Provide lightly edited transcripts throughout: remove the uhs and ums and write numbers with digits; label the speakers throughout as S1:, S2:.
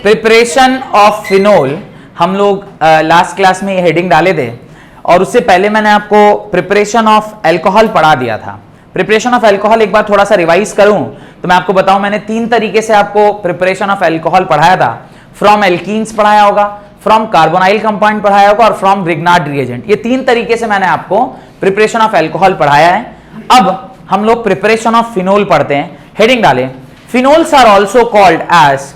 S1: Preparation of phenol, हम लोग last class में ये हेडिंग डाले थे और उससे पहले मैंने आपको प्रिपरेशन ऑफ अल्कोहल पढ़ा दिया था। प्रिपरेशन ऑफ अल्कोहल एक बार थोड़ा सा रिवाइज करूं तो मैं आपको बताऊं, मैंने 3 तरीके से आपको प्रिपरेशन ऑफ अल्कोहल पढ़ाया था। फ्रॉम एल्कीन्स पढ़ाया होगा, फ्रॉम कार्बोनाइल कंपाउंड पढ़ाया होगा और फ्रॉम ग्रिग्नार्ड रिएजेंट। ये 3 तरीके से मैंने आपको प्रिपरेशन ऑफ अल्कोहल पढ़ाया है। अब हम लोग प्रिपरेशन ऑफ फिनोल पढ़ते हैं। हेडिंग डालें, phenols are also called as,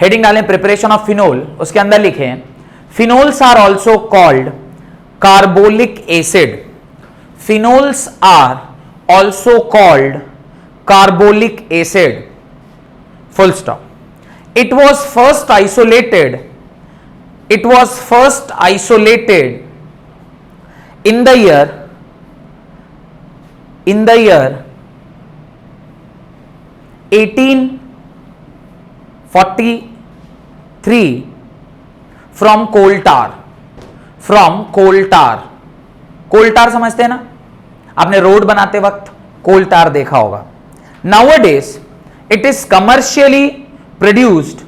S1: heading डालें प्रिपरेशन ऑफ फिनोल, उसके अंदर लिखें phenols are also called carbolic acid. Phenols are also called carbolic acid, full stop. It was first isolated in the year 1843 from coal tar. coal tar समझते हैं ना, आपने road बनाते वक्त कोल टार देखा होगा। Nowadays it is commercially produced.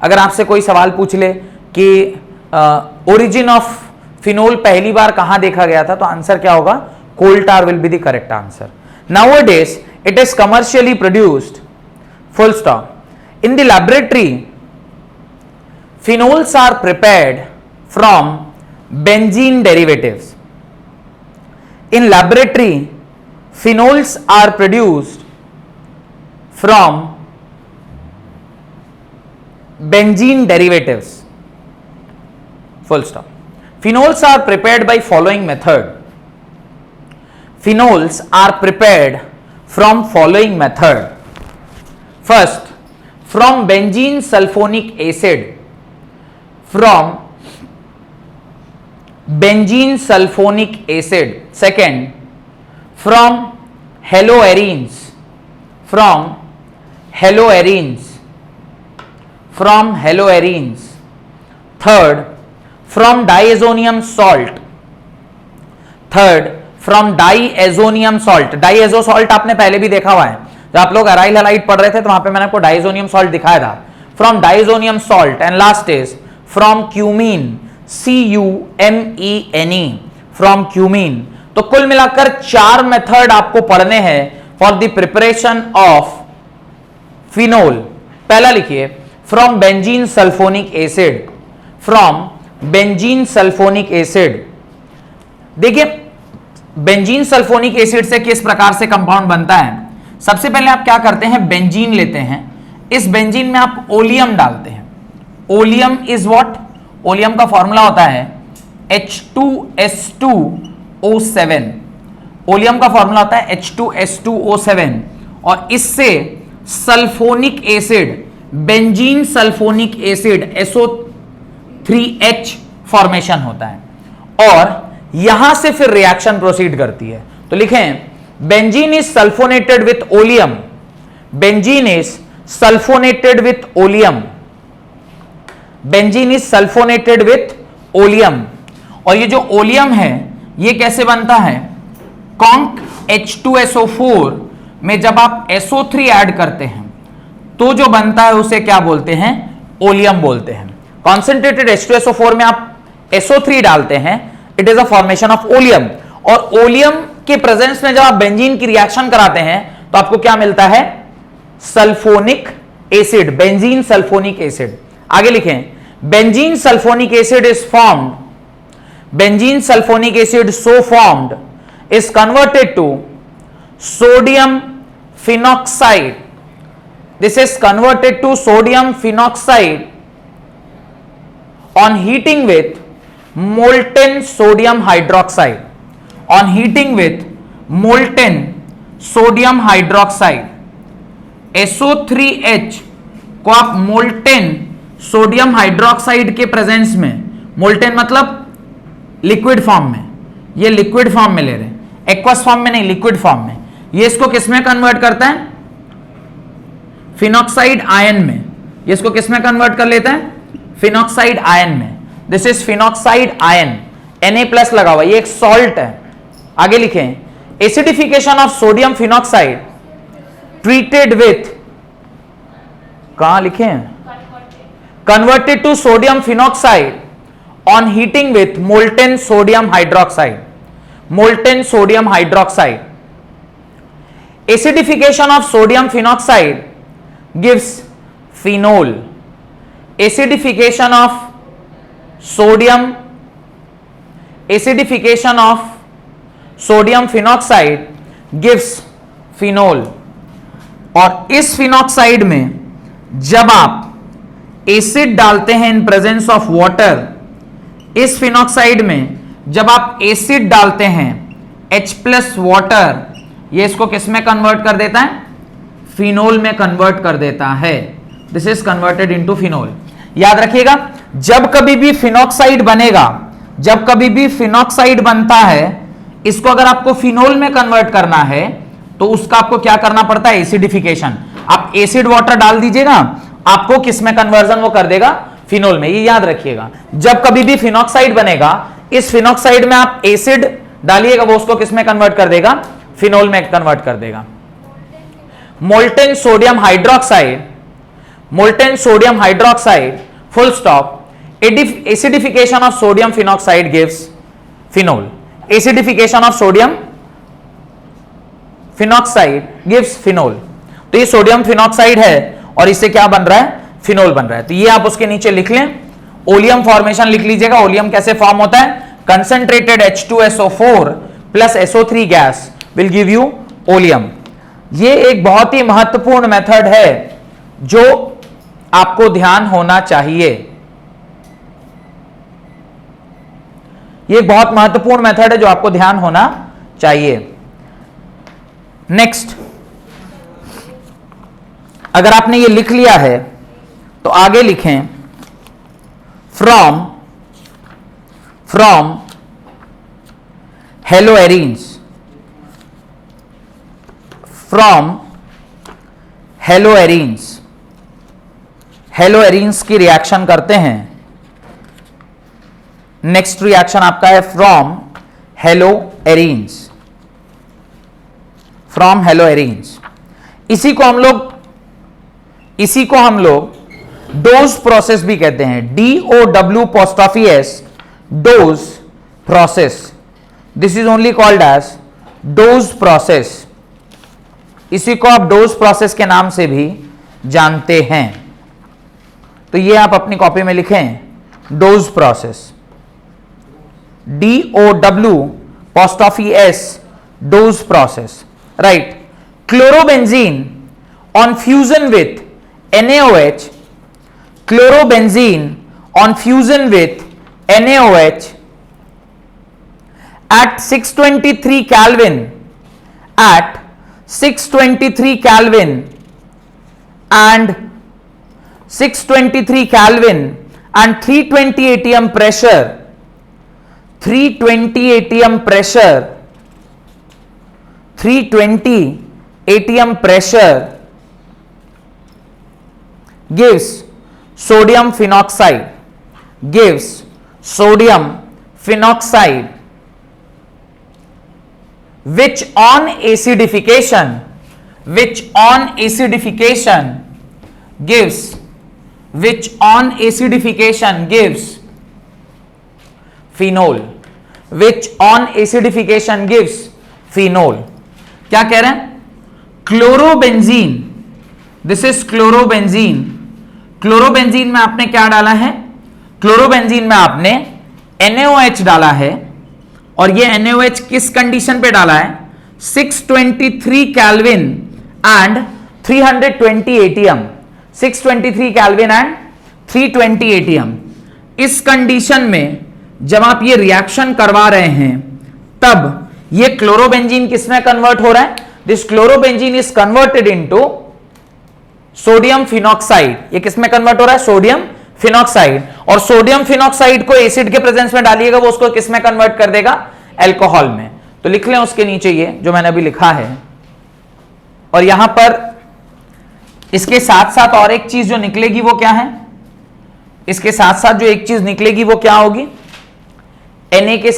S1: अगर आपसे कोई सवाल पूछ ले कि ओरिजिन ऑफ फिनोल पहली बार कहां देखा गया था, तो आंसर क्या होगा? Coal tar will be the correct answer. Nowadays it is commercially produced, full stop. In the laboratory, phenols are prepared from benzene derivatives. In laboratory, phenols are produced from benzene derivatives, full stop. Phenols are prepared by following method. Phenols are prepared from following method. First, from benzene sulfonic acid. From benzene sulfonic acid. Second, from haloarenes. From haloarenes. Third, from diazonium salt. Diazonium salt आपने पहले भी देखा हुआ है, जब आप लोग aryl halide पढ़ रहे थे तो वहां पे मैंने आपको डाइएजोनियम सॉल्ट दिखाया था। From diazonium salt and last is from cumene, CUMENE, from cumene. तो कुल मिलाकर 4 मेथड आपको पढ़ने हैं for the preparation of phenol. पहला लिखिए from benzene sulphonic acid. From benzene sulphonic acid, देखिए बेंजीन सल्फोनिक एसिड से किस प्रकार से कंपाउंड बनता है। सबसे पहले आप क्या करते हैं, बेंजीन लेते हैं, इस बेंजीन में आप ओलियम डालते हैं। Oleum is what? ओलियम का फॉर्मूला होता है H2S2O7। ओलियम का फॉर्मूला होता है H2S2O7 और इससे sulphonic acid, benzene sulphonic acid SO3H formation होता है और यहां से फिर रिएक्शन प्रोसीड करती है। तो लिखें benzene is sulphonated with oleum. Benzene is sulphonated with oleum. Benzene is sulphonated with oleum. और ये जो ओलियम है ये कैसे बनता है? कॉन्क H2SO4 में जब आप SO3 ऐड करते हैं तो जो बनता है उसे क्या बोलते हैं? ओलियम बोलते हैं। कॉन्सेंट्रेटेड H2SO4 में आप SO3 डालते हैं, it is a formation of oleum. और ओलियम के प्रेजेंस में जब आप बेंजीन की रिएक्शन कराते हैं तो आपको क्या मिलता है? Sulphonic acid, benzene sulphonic acid. आगे लिखें benzene sulphonic acid is formed, benzene sulphonic acid so formed is converted to sodium phenoxide. This is converted to sodium phenoxide on heating with molten sodium hydroxide. On heating with molten sodium hydroxide, SO3H को आप molten sodium hydroxide के presence में, molten मतलब liquid form में, ये liquid form में ले रहे हैं, एक्वस फॉर्म में नहीं, लिक्विड फॉर्म में, ये इसको किसमें कन्वर्ट करता है? फिनॉक्साइड आयन में। ये इसको किसमें कन्वर्ट कर लेता है? फिनॉक्साइड आयन में। This is phenoxide ion, Na+ लगा हुआ, ये एक सॉल्ट है। आगे लिखें acidification of sodium phenoxide treated with कहां लिखे हैं, converted to sodium phenoxide on heating with molten sodium hydroxide, molten sodium hydroxide. Acidification of sodium phenoxide gives phenol. Acidification of sodium phenoxide gives phenol. और इस phenoxide में जब आप acid डालते हैं इन प्रेजेंस ऑफ वाटर, इस phenoxide में जब आप एसिड डालते हैं H+ वाटर, ये इसको किस में कन्वर्ट कर देता है, फिनोल में कन्वर्ट कर देता है. This is converted into phenol. याद रखिएगा, जब कभी भी फिनॉक्साइड बनेगा, जब कभी भी फिनॉक्साइड बनता है, इसको अगर आपको फिनोल में कन्वर्ट करना है तो उसका आपको क्या करना पड़ता है, एसिडिफिकेशन. आप एसिड वाटर डाल दीजिएगा, आपको किस में कन्वर्जन वो कर देगा, फिनोल में. ये याद रखिएगा, जब कभी भी फिनॉक्साइड बनेगा, इस फिनॉक्साइड में आप एसिड डालिएगा, वो उसको किस में कन्वर्ट कर देगा, फिनोल में कन्वर्ट कर देगा. Molten sodium hydroxide, molten sodium hydroxide, full stop. Acidification of sodium phenoxide gives phenol. Acidification of sodium phenoxide gives phenol. तो ये सोडियम फिनॉक्साइड है और इससे क्या बन रहा है, फिनोल बन रहा है. तो ये आप उसके नीचे लिख लें, ओलियम फॉर्मेशन लिख लीजिएगा. ओलियम कैसे फॉर्म होता है, concentrated H2SO4 plus SO3 gas will give you oleum. ये एक बहुत ही महत्वपूर्ण मेथड है जो आपको ध्यान होना चाहिए. ये एक बहुत महत्वपूर्ण मेथड है जो आपको ध्यान होना चाहिए. नेक्स्ट, अगर आपने ये लिख लिया है तो आगे लिखें, from haloarenes, from haloarenes, haloarenes की रिएक्शन करते हैं. नेक्स्ट रिएक्शन आपका है फ्रॉम हेलोएरीन्स, फ्रॉम हेलोएरीन्स. इसी को हम लोग डोज प्रोसेस भी कहते हैं. DOW', Dow's process. This is only called as Dow's process. इसी को आप डोज प्रोसेस के नाम से भी जानते हैं. तो ये आप अपनी कॉपी में लिखें, dose process, DOW', Dow's process. Right. Chlorobenzene on fusion with NaOH, chlorobenzene on fusion with NaOH at 623 Kelvin, at 623 Kelvin and 623 Kelvin and 320 atm pressure, 320 atm pressure, 320 atm pressure gives sodium phenoxide, gives sodium phenoxide, which on acidification gives phenol, which on acidification gives phenol. क्या कह रहे हैं, chlorobenzene, this is chlorobenzene. Chlorobenzene में आपने क्या डाला है, chlorobenzene में आपने NaOH डाला है. और ये NaOH किस कंडीशन पे डाला है, 623 kelvin and 320 ATM, 623 kelvin and 320 ATM. इस कंडीशन में जब आप ये रिएक्शन करवा रहे हैं तब ये क्लोरोबेंजीन किसमें कन्वर्ट हो रहा है, this chlorobenzene is converted into sodium phenoxide. ये किसमें कन्वर्ट हो रहा है, सोडियम फिनॉक्साइड. और सोडियम फिनॉक्साइड को एसिड के प्रेजेंस में डालिएगा, वो उसको किसमें कन्वर्ट कर देगा, अल्कोहल में. तो लिख लें उसके नीचे ये जो मैंने अभी लिखा है. और यहां पर इसके साथ साथ और एक चीज जो निकलेगी वो क्या है, इसके साथ साथ जो एक चीज निकलेगी वो क्या होगी, Na के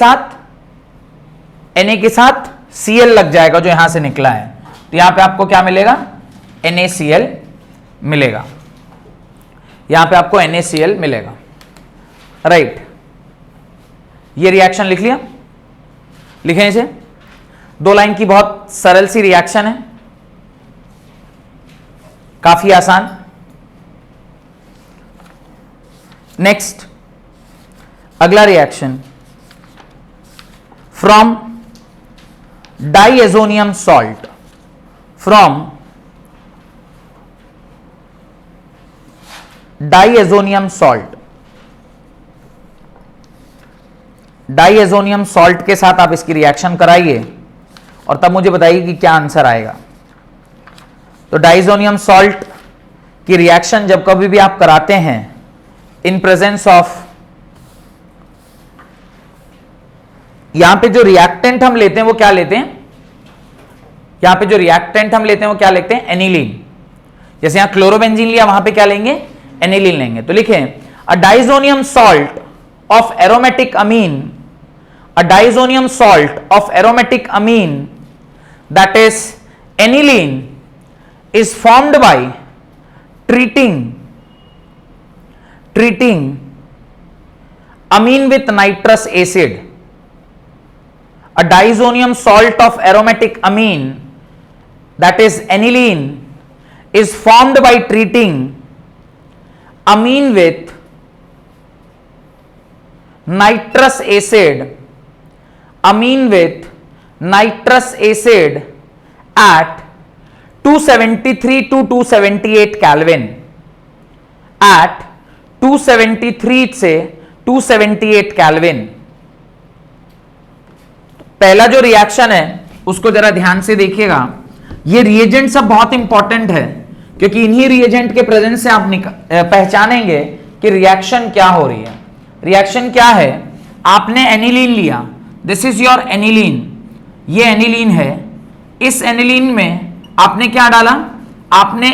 S1: साथ Cl लग जाएगा जो यहां से निकला है. तो यहां पे आपको क्या मिलेगा, NaCl मिलेगा. यहां पे आपको NaCl मिलेगा, राइट। ये रिएक्शन लिख लिया, लिखें इसे। 2 लाइन की बहुत सरल सी रिएक्शन है, काफी आसान। नेक्स्ट अगला reaction, from diazonium salt, from diazonium salt, diazonium salt के साथ आप इसकी रिएक्शन कराइए और तब मुझे बताइए कि क्या आंसर आएगा। तो डाइएजोनियम सॉल्ट की रिएक्शन जब कभी भी आप कराते हैं इन प्रेजेंस ऑफ, यहां पे जो रिएक्टेंट हम लेते हैं वो क्या लेते हैं, यहां पे जो रिएक्टेंट हम लेते हैं वो क्या लेते हैं, एनिलीन। जैसे यहां क्लोरोबेंजीन लिया, वहां पे क्या लेंगे, एनिलीन लेंगे। तो लिखें a diazonium salt of aromatic amine, a diazonium salt of aromatic amine that is aniline is formed by treating amine with nitrous acid. A diazonium salt of aromatic amine that is aniline is formed by treating amine with nitrous acid, amine with nitrous acid at 273 to 278 kelvin, eight 273 से 278 kelvin. पहला जो reaction है उसको जरा ध्यान से देखिएगा। ये रिएजेंट सब बहुत इंपॉर्टेंट है, क्योंकि इन्हीं रिएजेंट के प्रेजेंस से आप पहचानेंगे कि रिएक्शन क्या हो रही है। रिएक्शन क्या है, आपने एनिलीन लिया, दिस इज योर एनिलीन, ये एनिलीन है। इस एनिलीन में आपने क्या डाला, आपने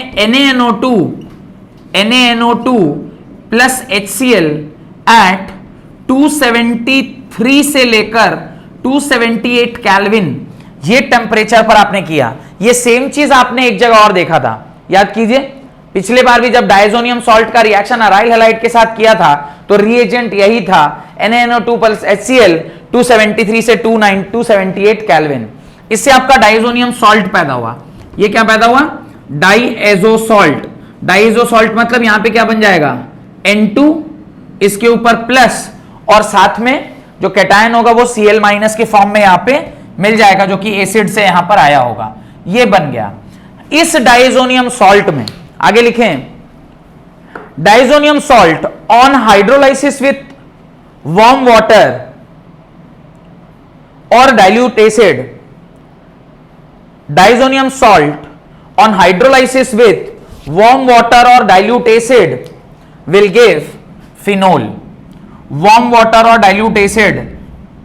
S1: NaNO2 प्लस HCl एट 273 से लेकर 278 केल्विन, ये टेम्परेचर पर आपने किया। ये सेम चीज आपने एक जगह और देखा था, याद कीजिए। पिछले बार भी जब डायजोनियम सॉल्ट का रिएक्शन अराइल हैलाइड के साथ किया था तो रिएजेंट यही था, NaNO2 प्लस HCl 273 से 278 केल्विन। इससे आपका डायजोनियम सॉल्ट पैदा हुआ। ये क्या पैदा हुआ, डाइएजो सॉल्ट। डाइएजो सॉल्ट मतलब यहां पे क्या बन जाएगा, N2, इसके ऊपर प्लस और साथ में जो कैटायन होगा वो Cl माइनस के फॉर्म में यहां पे मिल जाएगा, जो कि एसिड से यहां पर आया होगा। ये बन गया। इस डाइजोनियम सॉल्ट में आगे लिखें, diazonium salt on hydrolysis with warm water और dilute acid, diazonium salt on hydrolysis with warm water और dilute acid will give phenol. Warm water और डाइल्यूट एसिड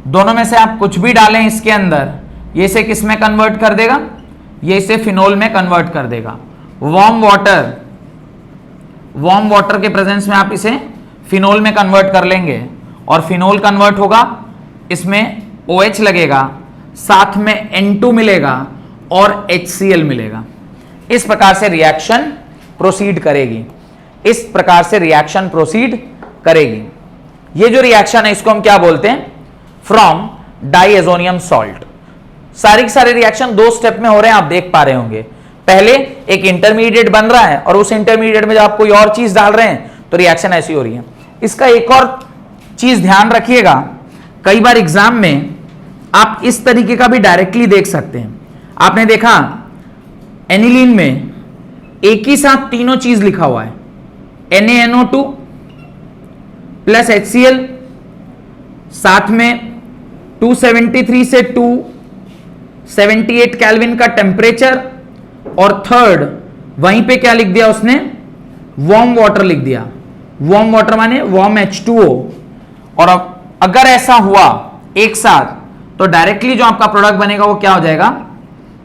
S1: दोनों में से आप कुछ भी डालें इसके अंदर, ये इसे किस में कन्वर्ट कर देगा, ये इसे फिनोल में कन्वर्ट कर देगा। वार्म वाटर के प्रेजेंस में आप इसे फिनोल में कन्वर्ट कर लेंगे और फिनोल कन्वर्ट होगा, इसमें OH लगेगा, साथ में N2 मिलेगा और HCl मिलेगा। इस प्रकार से रिएक्शन प्रोसीड करेगी, इस प्रकार से रिएक्शन प्रोसीड करेगी। ये जो रिएक्शन है इसको हम क्या बोलते हैं, फ्रॉम डाइएजोनियम सॉल्ट। सारी की सारी रिएक्शन 2 स्टेप में हो रहे हैं, आप देख पा रहे होंगे। पहले एक इंटरमीडिएट बन रहा है और उस इंटरमीडिएट में जब आप कोई और चीज डाल रहे हैं तो रिएक्शन ऐसी हो रही है। इसका एक और चीज ध्यान रखिएगा, कई बार एग्जाम में आप इस तरीके का भी डायरेक्टली देख सकते हैं। आपने देखा एनिलीन में एक ही साथ तीनों चीज लिखा हुआ है, NaNO2 प्लस HCl, साथ में 273 से 278 केल्विन का टेम्परेचर, और थर्ड वहीं पे क्या लिख दिया उसने, वार्म वाटर लिख दिया। वार्म वाटर माने वार्म H2O। और अब अगर ऐसा हुआ एक साथ तो डायरेक्टली जो आपका प्रोडक्ट बनेगा वो क्या हो जाएगा,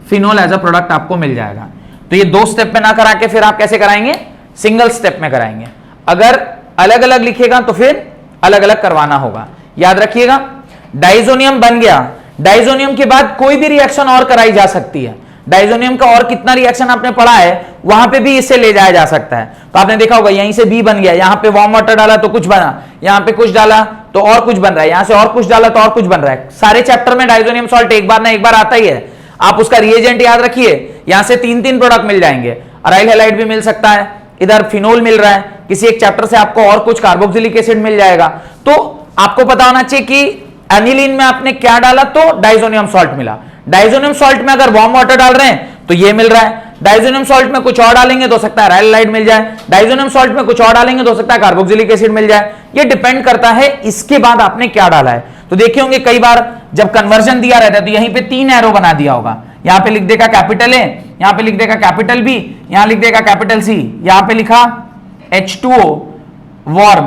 S1: फिनोल एज अ प्रोडक्ट आपको मिल जाएगा। तो ये 2 स्टेप में ना करा के फिर आप कैसे कराएंगे, सिंगल स्टेप में कराएंगे। अगर अलग अलग लिखेगा तो फिर अलग अलग करवाना होगा। याद रखिएगा, डाइजोनियम बन गया, डाइजोनियम के बाद कोई भी रिएक्शन और कराई जा सकती है। डाइजोनियम का और कितना रिएक्शन आपने पढ़ा है, वहां पे भी इससे ले जाया जा सकता है। तो आपने देखा होगा यहीं से बी बन गया, यहां पे वार्म वाटर डाला तो कुछ बना, यहां पे कुछ डाला तो और कुछ बन रहा है, यहां से और कुछ डाला तो और कुछ बन रहा है। सारे चैप्टर में डाइजोनियम सॉल्ट एक बार ना एक बार आता ही है। आप उसका रिएजेंट याद रखिए, यहां से 3 प्रोडक्ट मिल जाएंगे, अराइल हैलाइड भी मिल सकता है, इधर फिनोल मिल रहा है, किसी एक चैप्टर से आपको और कुछ कार्बोक्सिलिक एसिड मिल जाएगा। तो आपको पता होना चाहिए कि एनिलीन में आपने क्या डाला तो डाइजोनियम सॉल्ट मिला। डाइजोनियम सॉल्ट में अगर वार्म वाटर डाल रहे हैं तो ये मिल रहा है, डाइजोनियम सॉल्ट में कुछ और डालेंगे तो हो सकता है अराइल हैलाइड मिल जाए, डाइजोनियम सॉल्ट में कुछ और डालेंगे तो हो सकता है कार्बोक्सिलिक एसिड मिल जाए। ये डिपेंड करता है इसके बाद आपने क्या डाला है। तो देखे होंगे कई बार जब कन्वर्जन दिया रहता है तो यहीं पे 3 एरो बना दिया होगा, यहां पे लिख देगा कैपिटल ए, यहां पे लिख देगा कैपिटल बी, यहां लिख देगा कैपिटल सी, यहां पे लिखा H2O वार्म,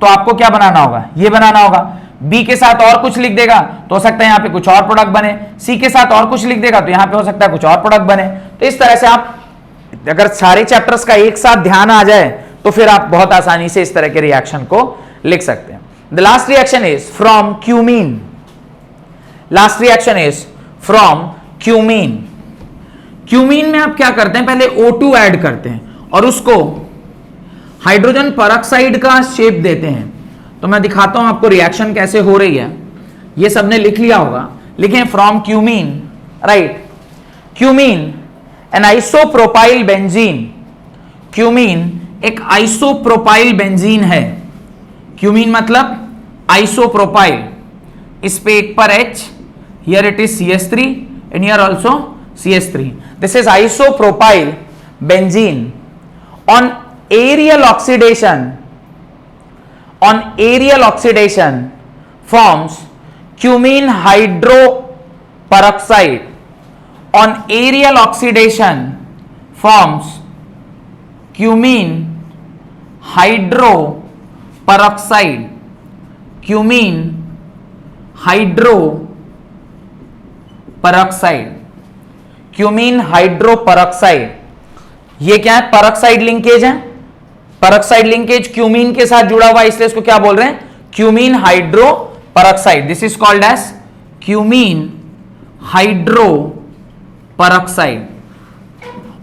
S1: तो आपको क्या बनाना होगा, ये बनाना होगा। बी के साथ और कुछ लिख देगा तो हो सकता है यहां पे कुछ और प्रोडक्ट बने, सी के साथ और कुछ लिख देगा तो यहां पे हो सकता है कुछ और प्रोडक्ट बने। तो इस तरह से आप अगर सारे चैप्टर्स का एक साथ ध्यान आ जाए तो फिर आप बहुत आसानी से इस तरह के रिएक्शन को लिख सकते हैं। The last reaction is from cumene. Last reaction is from cumene. Cumene में आप क्या करते हैं, पहले O2 ऐड करते हैं और उसको हाइड्रोजन परऑक्साइड का शेप देते हैं। तो मैं दिखाता हूं आपको रिएक्शन कैसे हो रही है। ये सबने लिख लिया होगा, लिखें from cumene, right. Cumene an isopropyl benzene. Cumene एक आइसोप्रोपाइल बेंजीन है। क्यूमीन मतलब आइसोप्रोपाइल, इस पे एक पर H, here it is CH3 and here also CH3. This is isopropyl benzene. On aerial oxidation forms cumene hydroperoxide. On aerial oxidation forms cumene hydroperoxide. Cumene hydroperoxide. Cumene hydroperoxide, ये क्या है, peroxide linkage है। Peroxide linkage cumene के साथ जुड़ा हुआ है, इसलिए इसको क्या बोल रहे हैं, cumene hydroperoxide. This is called as cumene hydroperoxide.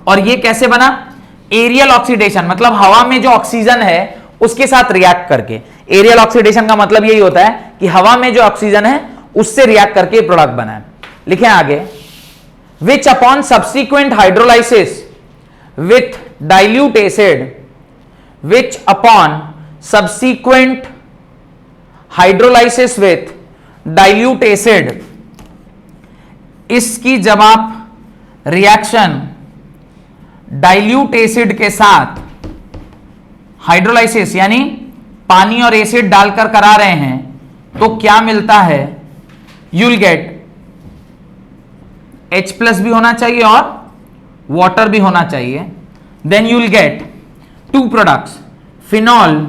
S1: और ये कैसे बना, एरियल ऑक्सीडेशन, मतलब हवा में जो ऑक्सीजन है उसके साथ रिएक्ट करके। एरियल ऑक्सीडेशन का मतलब यही होता है कि हवा में जो ऑक्सीजन है उससे रिएक्ट करके प्रोडक्ट बना है। लिखें आगे, which upon subsequent hydrolysis with dilute acid, which upon subsequent hydrolysis with dilute acid, इसकी जब आप रिएक्शन डाइल्यूट एसिड के साथ हाइड्रोलाइसिस यानी पानी और एसिड डालकर करा रहे हैं तो क्या मिलता है, यूल गेट H प्लस भी होना चाहिए और वाटर भी होना चाहिए। Then you'll get 2 products, phenol,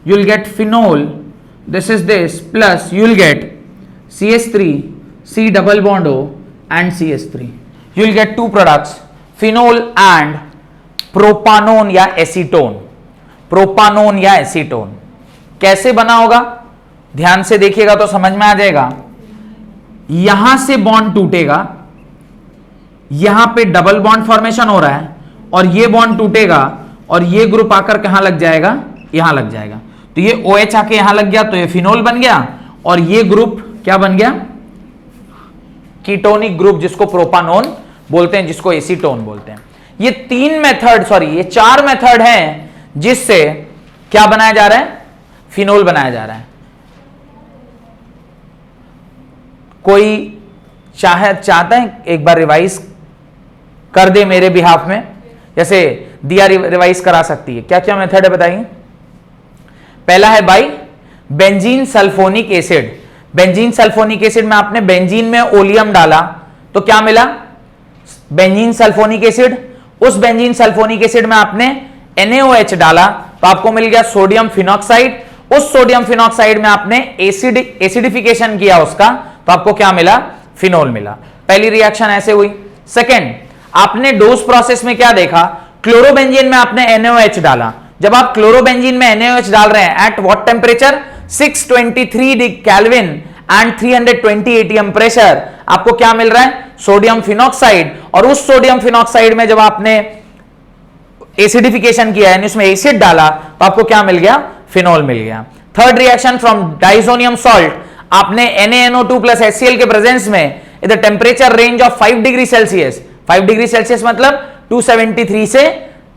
S1: you'll get phenol, this is this, plus you'll get CH3, C double bond O and CH3। You'll get 2 products, phenol and propanone या acetone. Propanone या acetone कैसे बना होगा, ध्यान से देखिएगा तो समझ में आ जाएगा। यहां से बॉन्ड टूटेगा, यहां पे डबल बॉन्ड फॉर्मेशन हो रहा है और ये बॉन्ड टूटेगा और ये ग्रुप आकर कहां लग जाएगा, यहां लग जाएगा। तो ये OH आके यहां लग गया तो ये फिनोल बन गया और ये ग्रुप क्या बन गया, कीटोनिक ग्रुप, जिसको प्रोपानोन बोलते हैं, जिसको एसीटोन बोलते हैं। ये 4 मेथड हैं जिससे क्या बनाया जा रहा है, फिनोल बनाया जा रहा है। कोई चाहता है एक बार रिवाइज कर दे मेरे बिहाफ में, जैसे दिया रिवाइज करा सकती है। क्या क्या मेथड है बताइए। पहला है by benzene sulphonic acid. Benzene sulphonic acid में आपने बेंजीन में ओलियम डाला तो क्या मिला, बेंजीन सल्फोनिक एसिड। उस बेंजीन सल्फोनिक एसिड में आपने NaOH डाला तो आपको मिल गया सोडियम फिनॉक्साइड। उस सोडियम फिनॉक्साइड में आपने एसिडिफिकेशन किया उसका तो आपको क्या मिला, फिनोल मिला। पहली रिएक्शन ऐसे हुई। सेकेंड, आपने डोज प्रोसेस में क्या देखा, क्लोरोबेंजीन में आपने NaOH डाला। जब आप क्लोरोबेंजीन में NaOH डाल रहे हैं at what temperature, 623 kelvin and 320 atm pressure, आपको क्या मिल रहा है? Sodium phenoxide. और उस सोडियम फिनॉक्साइड में जब आपने एसिडिफिकेशन किया यानी उसमें एसिड डाला तो आपको क्या मिल गया? फिनोल मिल गया। Third reaction from diazonium salt, आपने NaNO2 प्लस HCl के प्रेजेंस में the temperature range of 5 degree Celsius, 5 degree Celsius मतलब 273 से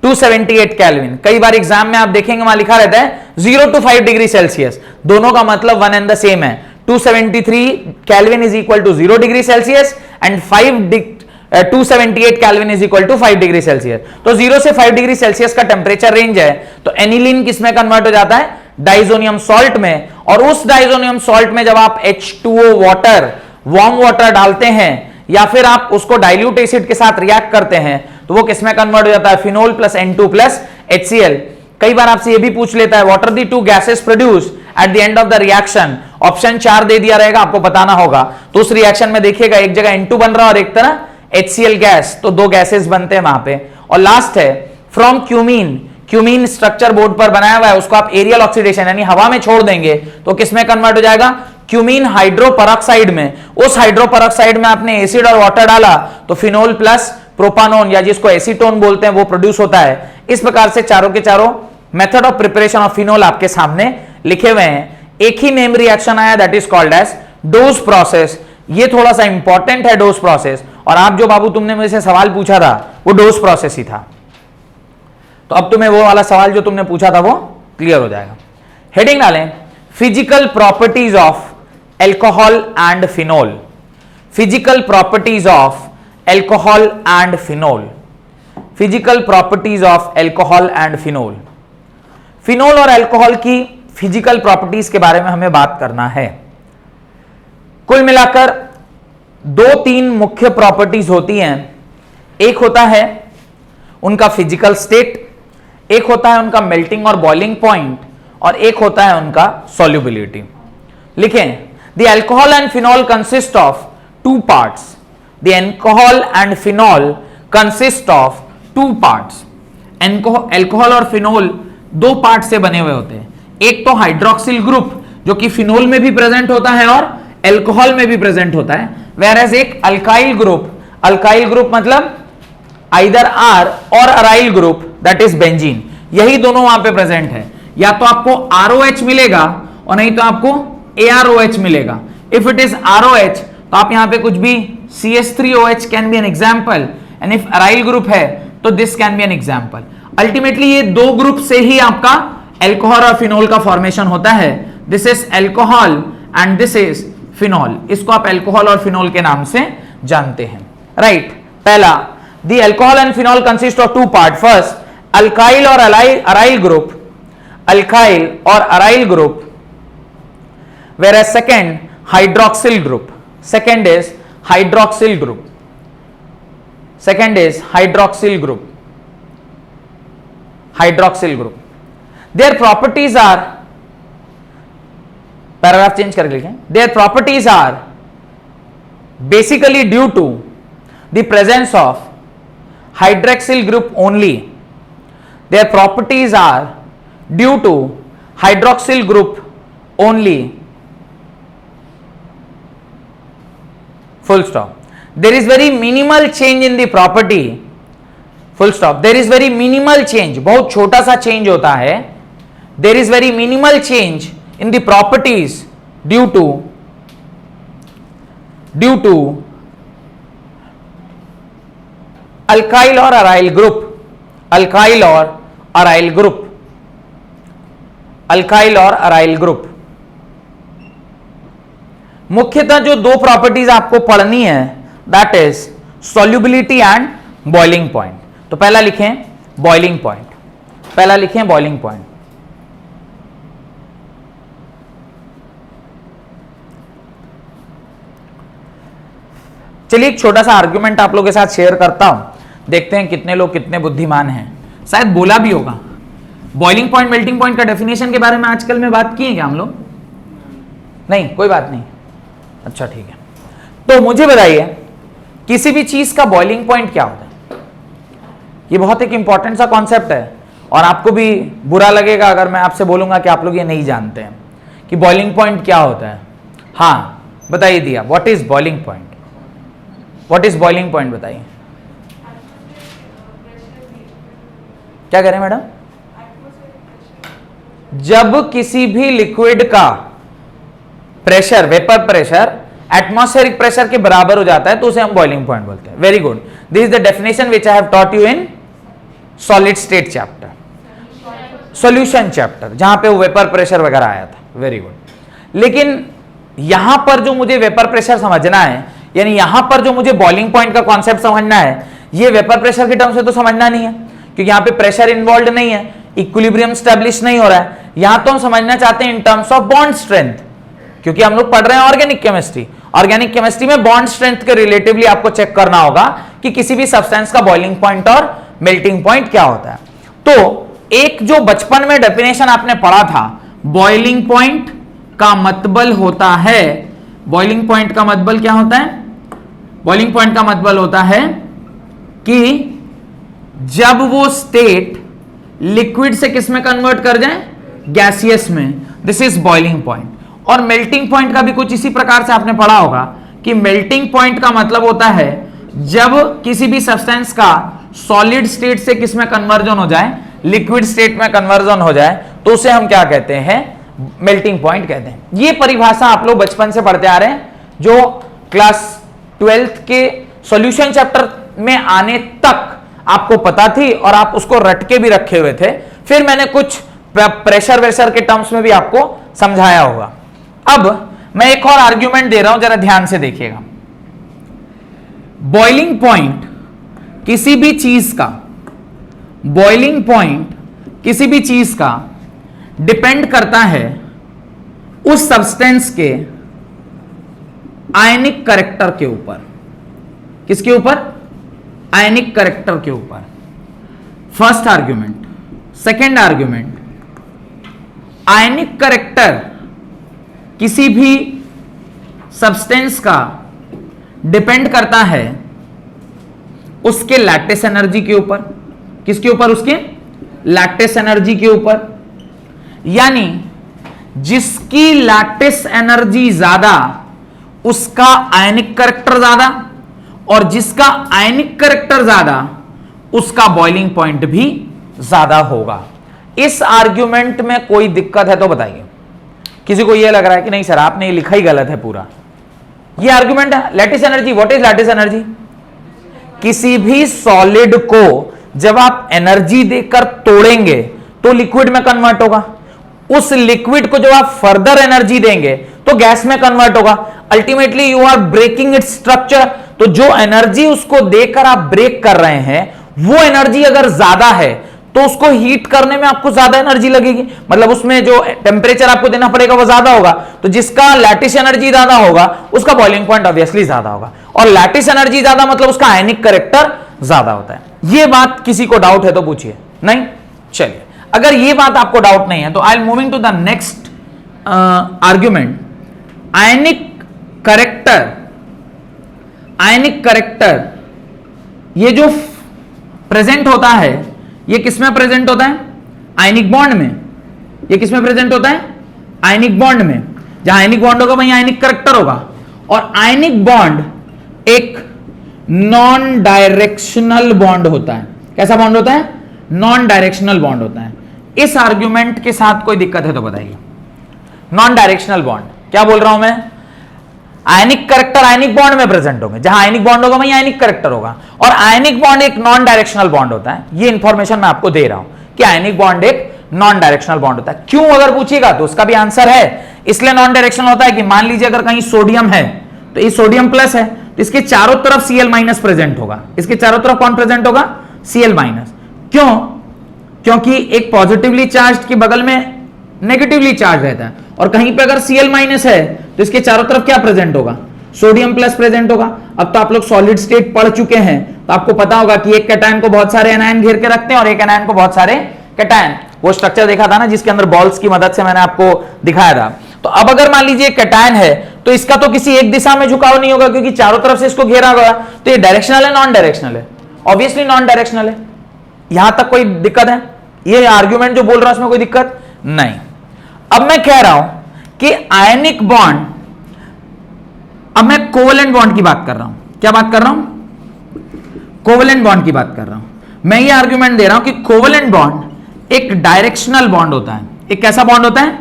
S1: 278 केल्विन। कई बार एग्जाम में आप देखेंगे वहां लिखा रहता है 0 to 5 डिग्री सेल्सियस, दोनों का मतलब वन एंड द सेम है। 273 kelvin is equal to 0 degree Celsius and 278 kelvin is equal to 5 degree Celsius. तो 0 से 5 डिग्री सेल्सियस का टेम्परेचर रेंज है, तो एनिलीन किसमें कन्वर्ट हो जाता है? डाइजोनियम सॉल्ट में। और उस डाइजोनियम सॉल्ट में जब आप H2O वाटर, वार्म वाटर डालते हैं या फिर आप उसको डाइल्यूट एसिड के साथ रिएक्ट करते हैं तो वो किसमें कन्वर्ट हो जाता है? Phenol plus N2 plus HCl। कई बार आपसे ये भी पूछ लेता है what are the two gases produce at the end of the reaction. Option 4 दे दिया रहेगा, आपको बताना होगा। तो उस रिएक्शन में देखिएगा एक जगह N2 बन रहा है और एक तरह HCl गैस, तो दो गैसेस बनते हैं वहां पे। और लास्ट है from cumene, cumene structure board पर बनाया हुआ है, उसको आप एरियल ऑक्सीडेशन यानी हवा में छोड़ देंगे तो किसमें कन्वर्ट हो जाएगा? क्यूमीन हाइड्रोपरऑक्साइड में। उस हाइड्रोपरऑक्साइड में आपने एसिड और वाटर डाला तो फिनोल प्लस प्रोपानोन या जिसको एसीटोन बोलते हैं वो प्रोड्यूस होता है। इस प्रकार से चारों के चारों method of preparation of phenol आपके सामने लिखे हुए हैं। एक ही नेम रिएक्शन आया that is called as Dow's process. ये थोड़ा सा इंपॉर्टेंट है डोज प्रोसेस, और आप जो बाबू तुमने मुझसे सवाल पूछा था वो डोज प्रोसेस ही था, तो अब तुम्हें वो वाला सवाल जो तुमने पूछा था वो क्लियर हो जाएगा। हेडिंग डालें physical properties of alcohol and phenol. Physical properties of alcohol and phenol. Physical properties of alcohol and phenol. Phenol और एल्कोहल की फिजिकल प्रॉपर्टीज के बारे में हमें बात करना है। कुल मिलाकर 2-3 मुख्य प्रॉपर्टीज होती हैं। एक होता है उनका फिजिकल स्टेट, एक होता है उनका मेल्टिंग और बॉइलिंग पॉइंट, और एक होता है उनका सॉल्युबिलिटी। लिखें the alcohol and phenol consist of 2 parts. The alcohol and phenol consist of 2 parts. Alcohol और फिनॉल 2 पार्ट से बने हुए होते हैं। एक तो हाइड्रोक्सिल ग्रुप जो कि फिनोल में भी प्रेजेंट होता है और एल्कोहल में भी प्रेजेंट होता है, वेयरएज एक अल्काइल ग्रुप। अल्काइल ग्रुप मतलब आइदर आर और aryl group that is benzene. यही दोनों वहां पे प्रेजेंट है। या तो आपको ROH मिलेगा और नहीं तो आपको AROH मिलेगा। इफ इट इज ROH तो आप यहां पे कुछ भी CH3OH can be an example, and if aryl group है तो this can be an example. Ultimately ये 2 ग्रुप से ही आपका एल्कोहल और फिनोल का फॉर्मेशन होता है। This is alcohol and this is phenol. इसको आप एल्कोहल और फिनोल के नाम से जानते हैं, राइट। पहला, the alcohol and phenol consist of 2 part. First, alkyl और अराइल ग्रुप, अल्काइल और aryl group, whereas second hydroxyl group, second is hydroxyl group, second is hydroxyl group, hydroxyl group. Their properties are, paragraph change करके लिखें, their properties are basically due to the presence of hydroxyl group only. Their properties are due to hydroxyl group only. Full stop. There is very minimal change in the property. Full stop. There is very minimal change. बहुत छोटा सा change होता है. There is very minimal change in the properties due to alkyl or aryl group. Alkyl or aryl group. Alkyl or aryl group. मुख्यतः जो 2 properties आपको पढ़नी है that is solubility and boiling point. तो पहला लिखें बॉइलिंग पॉइंट, पहला लिखें बॉइलिंग पॉइंट। चलिए एक छोटा सा आर्ग्यूमेंट आप लोगों के साथ शेयर करता हूं, देखते हैं कितने लोग कितने बुद्धिमान हैं। शायद बोला भी होगा। बॉइलिंग पॉइंट मेल्टिंग पॉइंट का डेफिनेशन के बारे में आजकल में बात की है क्या हम लोग? नहीं, कोई बात नहीं। अच्छा ठीक है, तो मुझे बताइए किसी भी चीज का बॉइलिंग पॉइंट क्या होता है? ये बहुत एक इंपॉर्टेंट सा कॉन्सेप्ट है और आपको भी बुरा लगेगा अगर मैं आपसे बोलूंगा कि आप लोग ये नहीं जानते हैं कि बॉइलिंग पॉइंट क्या होता है। हाँ बताइए दिया, what is boiling point? What is boiling point बताइए, क्या कह रहे हैं मैडम? जब किसी भी लिक्विड का pressure, vapour pressure atmospheric pressure के बराबर हो जाता है तो उसे हम बॉइलिंग पॉइंट बोलते हैं। Very good, this is the definition which I have taught you in solid state chapter, solution chapter, जहां पे वो वेपर प्रेशर वगैरह आया था। Very good. लेकिन यहां पर जो मुझे वेपर प्रेशर समझना है, यानी यहां पर जो मुझे बॉइलिंग पॉइंट का कॉन्सेप्ट समझना है, ये वेपर प्रेशर के टर्म से तो समझना नहीं है, क्योंकि यहां पे प्रेशर इन्वॉल्व नहीं है, इक्विलिब्रियम स्टैब्लिश नहीं हो रहा है। यहां तो हम समझना चाहते हैं in terms of bond strength, क्योंकि हम लोग पढ़ रहे हैं ऑर्गेनिक केमिस्ट्री। ऑर्गेनिक केमिस्ट्री में बॉन्ड स्ट्रेंथ के रिलेटिवली आपको चेक करना होगा कि किसी भी सब्सटेंस का बॉइलिंग पॉइंट और मेल्टिंग पॉइंट क्या होता है। तो एक जो बचपन में डेफिनेशन आपने पढ़ा था, बॉइलिंग पॉइंट का मतलब होता है, बॉइलिंग पॉइंट का मतलब क्या होता है? बॉइलिंग पॉइंट का मतलब होता है कि जब वो स्टेट लिक्विड से किस में कन्वर्ट कर जाए? गैसियस में। This is boiling point. और मेल्टिंग पॉइंट का भी कुछ इसी प्रकार से आपने पढ़ा होगा कि मेल्टिंग पॉइंट का मतलब होता है जब किसी भी सब्सटेंस का सॉलिड स्टेट से किस में कन्वर्जन हो जाए? लिक्विड स्टेट में कन्वर्जन हो जाए, तो उसे हम क्या कहते हैं? मेल्टिंग पॉइंट कहते हैं। ये परिभाषा आप लोग बचपन से पढ़ते आ रहे हैं, जो क्लास 12th के सॉल्यूशन चैप्टर में आने तक आपको पता थी और आप उसको रट के भी रखे हुए थे। फिर मैंने कुछ प्रेशर वेशर के टर्म्स में भी आपको समझाया होगा। अब मैं एक और आर्ग्यूमेंट दे रहा हूं, जरा ध्यान से देखिएगा। बॉइलिंग पॉइंट किसी भी चीज का, बॉइलिंग पॉइंट किसी भी चीज का डिपेंड करता है उस सब्सटेंस के आयनिक कैरेक्टर के ऊपर। किसके ऊपर? आयनिक कैरेक्टर के ऊपर। First argument. Second argument, ionic character किसी भी सब्सटेंस का डिपेंड करता है उसके लैटिस एनर्जी के ऊपर। किसके ऊपर? उसके लैटिस एनर्जी के ऊपर। यानी जिसकी लैटिस एनर्जी ज्यादा उसका आयनिक कैरेक्टर ज्यादा, और जिसका आयनिक कैरेक्टर ज्यादा उसका बॉइलिंग पॉइंट भी ज्यादा होगा। इस आर्ग्यूमेंट में कोई दिक्कत है तो बताइए। किसी को यह लग रहा है कि नहीं सर आपने ये लिखा ही गलत है पूरा? ये आर्ग्यूमेंट है। Lattice energy, what is lattice energy? किसी भी सॉलिड को जब आप एनर्जी देकर तोड़ेंगे तो लिक्विड में कन्वर्ट होगा। उस लिक्विड को जब आप फर्दर एनर्जी देंगे तो गैस में कन्वर्ट होगा। Ultimately you are breaking its structure. तो जो एनर्जी उसको देकर आप ब्रेक कर रहे हैं, वो एनर्जी अगर ज्यादा है तो उसको हीट करने में आपको ज्यादा एनर्जी लगेगी, मतलब उसमें जो टेम्परेचर आपको देना पड़ेगा वो ज्यादा होगा। तो जिसका लैटिस एनर्जी ज्यादा होगा उसका बॉइलिंग पॉइंट ऑब्वियसली ज्यादा होगा, और लैटिस एनर्जी ज्यादा मतलब उसका आयनिक कैरेक्टर ज्यादा होता है। ये बात किसी को डाउट है तो पूछिए। नहीं? चलिए, अगर ये बात आपको डाउट नहीं है तो I am moving to the next argument. Ionic character, ionic character ये जो प्रेजेंट होता है, ये किसमें प्रेजेंट होता है? आयनिक बॉन्ड में। ये किसमें प्रेजेंट होता है? आयनिक बॉन्ड में। जहां आयनिक बॉन्ड होगा वहीं आयनिक कैरेक्टर होगा। और आयनिक बॉन्ड एक नॉन डायरेक्शनल बॉन्ड होता है। कैसा बॉन्ड होता है? नॉन डायरेक्शनल बॉन्ड होता है। इस आर्ग्यूमेंट के साथ कोई दिक्कत है तो बताइए। नॉन डायरेक्शनल बॉन्ड, क्या बोल रहा हूं मैं? आयनिक कैरेक्टर आयनिक बॉन्ड में प्रेजेंट होंगे, जहां आयनिक बॉन्ड होगा वहीं आयनिक कैरेक्टर होगा। और आयनिक बॉन्ड एक नॉन डायरेक्शनल बॉन्ड होता है। ये इंफॉर्मेशन मैं आपको दे रहा हूं कि आयनिक बॉन्ड एक नॉन डायरेक्शनल बॉन्ड होता है। क्यों अगर पूछिएगा तो उसका भी आंसर है। इसलिए नॉन डायरेक्शनल होता है कि मान लीजिए अगर कहीं सोडियम है तो ये सोडियम प्लस है, तो इसके चारों तरफ Cl माइनस प्रेजेंट होगा। इसके चारों तरफ कौन प्रेजेंट होगा? Cl minus. क्यों? क्योंकि एक पॉजिटिवली चार्ज के बगल में नेगेटिवली चार्ज रहता है, और कहीं पे अगर Cl माइनस है तो इसके चारों तरफ क्या प्रेजेंट होगा? सोडियम प्लस प्रेजेंट होगा। अब तो आप लोग सॉलिड स्टेट पढ़ चुके हैं तो आपको पता होगा कि एक कैटायन को बहुत सारे एनायन घेर के रखते हैं और एक एनायन को बहुत सारे कैटायन। वो स्ट्रक्चर देखा था ना जिसके अंदर बॉल्स की मदद से मैंने आपको दिखाया था। तो अब अगर मान लीजिए कैटायन है तो इसका तो किसी एक दिशा में झुकाव नहीं होगा क्योंकि चारों तरफ से इसको घेरा गया। तो ये डायरेक्शनल है नॉन डायरेक्शनल है? ऑब्वियसली नॉन डायरेक्शनल है। यहां तक कोई दिक्कत है? ये आर्ग्यूमेंट जो बोल रहा हूं उसमें कोई दिक्कत नहीं। अब मैं कह रहा हूं कि आयनिक बॉन्ड, अब मैं कोवेलेंट बॉन्ड की बात कर रहा हूं। क्या बात कर रहा हूं? कोवेलेंट बॉन्ड की बात कर रहा हूं। मैं ये आर्ग्यूमेंट दे रहा हूं कि कोवेलेंट बॉन्ड एक डायरेक्शनल बॉन्ड होता है। एक कैसा बॉन्ड होता है?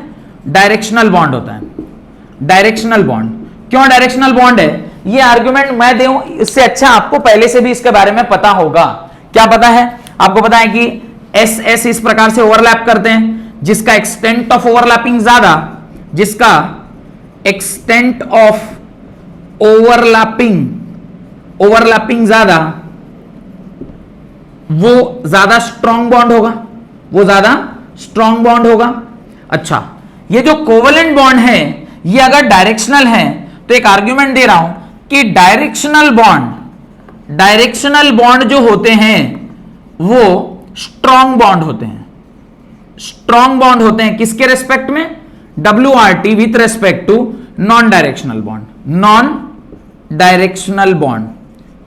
S1: डायरेक्शनल बॉन्ड होता है। डायरेक्शनल बॉन्ड क्यों डायरेक्शनल बॉन्ड है? ये आर्ग्यूमेंट मैं दूं इससे अच्छा आपको पहले से भी इसके बारे में पता होगा। क्या पता है आपको? पता है कि एस एस इस प्रकार से ओवरलैप करते हैं, जिसका एक्सटेंट ऑफ ओवरलैपिंग ज्यादा, जिसका एक्सटेंट ऑफ ओवरलैपिंग ज्यादा, वो ज्यादा स्ट्रॉन्ग बॉन्ड होगा। वो ज्यादा स्ट्रॉन्ग बॉन्ड होगा। अच्छा, ये जो कोवेलेंट बॉन्ड है ये अगर डायरेक्शनल है तो एक आर्ग्यूमेंट दे रहा हूं कि डायरेक्शनल बॉन्ड जो होते हैं वो स्ट्रॉन्ग बॉन्ड होते हैं। स्ट्रॉन्ग बॉन्ड होते हैं किसके रेस्पेक्ट में? WRT with respect to non directional bond. Non directional bond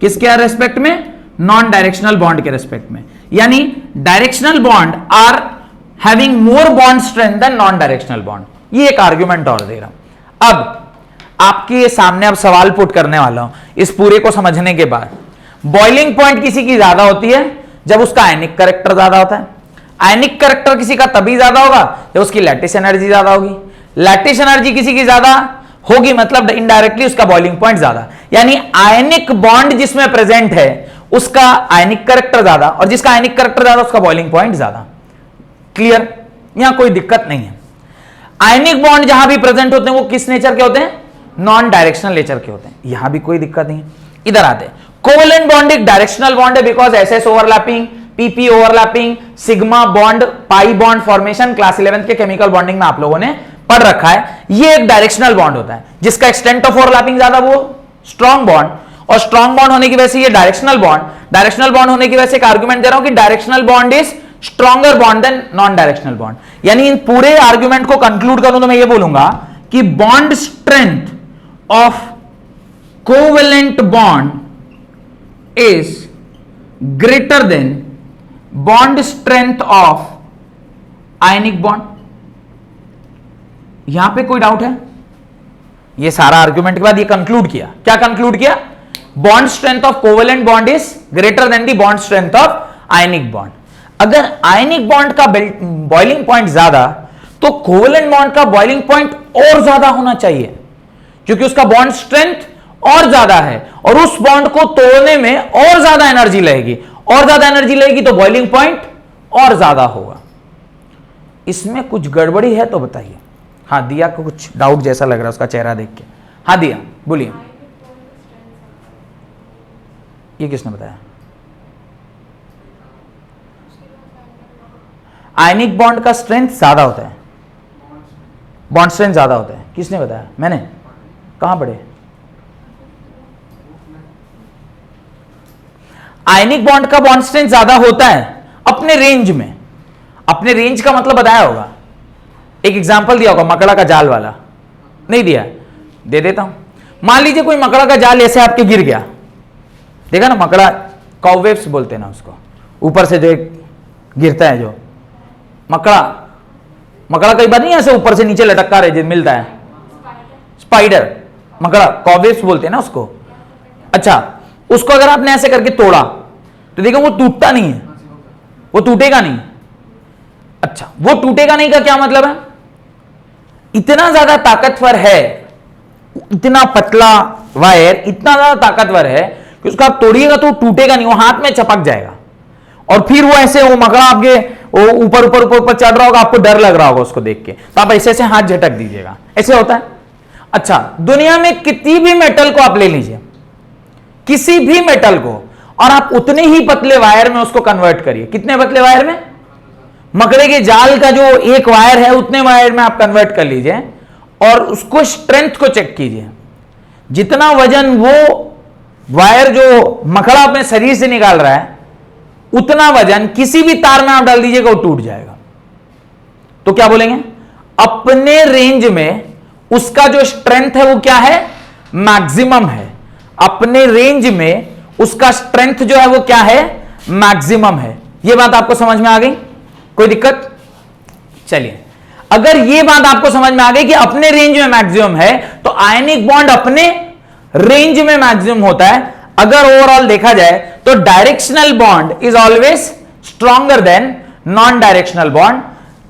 S1: किसके रेस्पेक्ट में? नॉन डायरेक्शनल बॉन्ड के रेस्पेक्ट में। यानी directional bond are having more bond strength than non directional bond. ये एक आर्ग्यूमेंट और दे रहा हूं। अब आपके सामने अब सवाल पुट करने वाला हूं इस पूरे को समझने के बाद। बॉइलिंग पॉइंट किसी की ज्यादा होती है जब उसका आयनिक कैरेक्टर ज्यादा होता है। आयनिक कैरेक्टर किसी का तभी ज्यादा होगा जब उसकी लैटिस एनर्जी ज्यादा होगी। लैटिस एनर्जी किसी की ज्यादा होगी मतलब इनडायरेक्टली उसका बॉइलिंग पॉइंट ज्यादा। यानी आयनिक बॉन्ड जिसमें प्रेजेंट है उसका आयनिक कैरेक्टर ज्यादा, और जिसका आयनिक कैरेक्टर ज्यादा उसका बॉइलिंग पॉइंट ज्यादा। क्लियर? यहां कोई दिक्कत नहीं है। आयनिक बॉन्ड जहां भी प्रेजेंट होते हैं वो किस नेचर के होते हैं? नॉन डायरेक्शनल नेचर के होते हैं। यहां भी कोई दिक्कत नहीं है। इधर आते हैं। कोवेलेंट बॉन्ड एक डायरेक्शनल बॉन्ड है because SS overlapping, PP overlapping, sigma bond, pi bond formation class 11 के केमिकल बॉन्डिंग में आप लोगों ने पढ़ रखा है। ये एक डायरेक्शनल बॉन्ड होता है जिसका एक्सटेंट ऑफ ओवरलैपिंग ज्यादा, वो स्ट्रॉन्ग बॉन्ड, और स्ट्रॉन्ग बॉन्ड होने की वजह से ये डायरेक्शनल बॉन्ड होने की वजह से एक आर्ग्यूमेंट दे रहा हूं कि directional bond is stronger bond than non directional bond. यानी इन पूरे आर्ग्यूमेंट को कंक्लूड करूं तो मैं ये बोलूंगा कि bond strength of covalent bond is greater than bond strength of ionic bond। यहां पे कोई डाउट है? ये सारा आर्ग्यूमेंट के बाद ये कंक्लूड किया। क्या कंक्लूड किया? Bond strength of covalent bond is greater then the bond strength of ionic bond. अगर आयनिक बॉन्ड का बॉइलिंग पॉइंट ज्यादा तो कोवेलेंट बॉन्ड का बॉइलिंग पॉइंट और ज्यादा होना चाहिए क्योंकि उसका बॉन्ड स्ट्रेंथ और ज्यादा है और उस बॉन्ड को तोड़ने में और ज्यादा एनर्जी लगेगी, और ज्यादा एनर्जी लगेगी तो बॉइलिंग पॉइंट और ज्यादा होगा। इसमें कुछ गड़बड़ी है तो बताइए। हाँ, दिया को कुछ डाउट जैसा लग रहा है उसका चेहरा देख के। हाँ दिया, बोलिए। ये किसने बताया? आयनिक बॉन्ड का स्ट्रेंथ ज्यादा होता है, बॉन्ड स्ट्रेंथ ज्यादा होता है। किसने बताया? मैंने? कहां पढ़े? आयनिक बॉन्ड का बॉन्ड स्ट्रेंथ ज्यादा होता है अपने रेंज में। अपने रेंज का मतलब बताया होगा, एक एग्जांपल दिया होगा, मकड़ा का जाल वाला। नहीं दिया? दे देता हूं। मान लीजिए कोई मकड़ा का जाल ऐसे आपके गिर गया, देखा ना, मकड़ा कॉवेव्स बोलते हैं ना उसको, ऊपर से जो एक गिरता है, जो मकड़ा कई बार नहीं ऐसे ऊपर से नीचे लटका रहे मिलता है, स्पाइडर, मकड़ा कॉवेव्स बोलते हैं ना उसको। अच्छा, उसको अगर आपने ऐसे करके तोड़ा तो देखो वो टूटता नहीं है, वो टूटेगा नहीं। अच्छा, वो टूटेगा नहीं का क्या मतलब है? इतना ज्यादा ताकतवर है, इतना पतला वायर इतना ज्यादा ताकतवर है कि उसको आप तोड़िएगा तो टूटेगा नहीं, वो हाथ में चपक जाएगा। और फिर वो ऐसे, वो मकड़ा आपके ऊपर ऊपर ऊपर ऊपर चढ़ रहा होगा, आपको डर लग रहा होगा उसको देख के, तो आप ऐसे ऐसे हाथ झटक दीजिएगा, ऐसे होता है। अच्छा, दुनिया में किसी भी मेटल को आप ले लीजिए, किसी भी मेटल को, और आप उतने ही पतले वायर में उसको कन्वर्ट करिए। कितने पतले वायर में? मकड़े के जाल का जो एक वायर है उतने वायर में आप कन्वर्ट कर लीजिए और उसको स्ट्रेंथ को चेक कीजिए। जितना वजन वो वायर जो मकड़ा अपने शरीर से निकाल रहा है उतना वजन किसी भी तार में आप डाल दीजिएगा, वो टूट जाएगा। तो क्या बोलेंगे? अपने रेंज में उसका जो स्ट्रेंथ है वो क्या है? मैक्सिमम है। अपने रेंज में उसका स्ट्रेंथ जो है वो क्या है? मैक्सिमम है। यह बात आपको समझ में आ गई? कोई दिक्कत? चलिए, अगर यह बात आपको समझ में आ गई कि अपने रेंज में मैक्सिमम है तो आयनिक बॉन्ड अपने रेंज में मैक्सिमम होता है। अगर ओवरऑल देखा जाए तो directional bond is always stronger than non directional bond.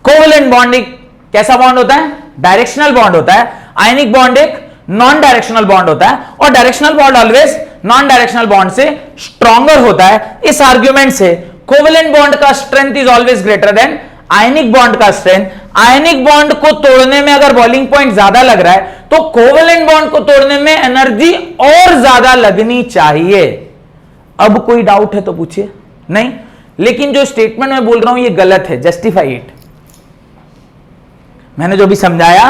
S1: Covalent bond एक कैसा बॉन्ड होता है? डायरेक्शनल बॉन्ड होता है। आयनिक बॉन्ड एक नॉन डायरेक्शनल बॉन्ड होता है, और directional bond always non directional bond से स्ट्रॉन्गर होता है। इस आर्ग्यूमेंट से कोवेलेंट बॉन्ड का strength is always greater than ionic bond का स्ट्रेंथ। आयनिक बॉन्ड को तोड़ने में अगर बॉइलिंग पॉइंट ज्यादा लग रहा है तो कोवेलेंट बॉन्ड को तोड़ने में एनर्जी और ज्यादा लगनी चाहिए। अब कोई डाउट है तो पूछिए। नहीं, लेकिन जो स्टेटमेंट मैं बोल रहा हूं ये गलत है, जस्टिफाई इट। मैंने जो भी समझाया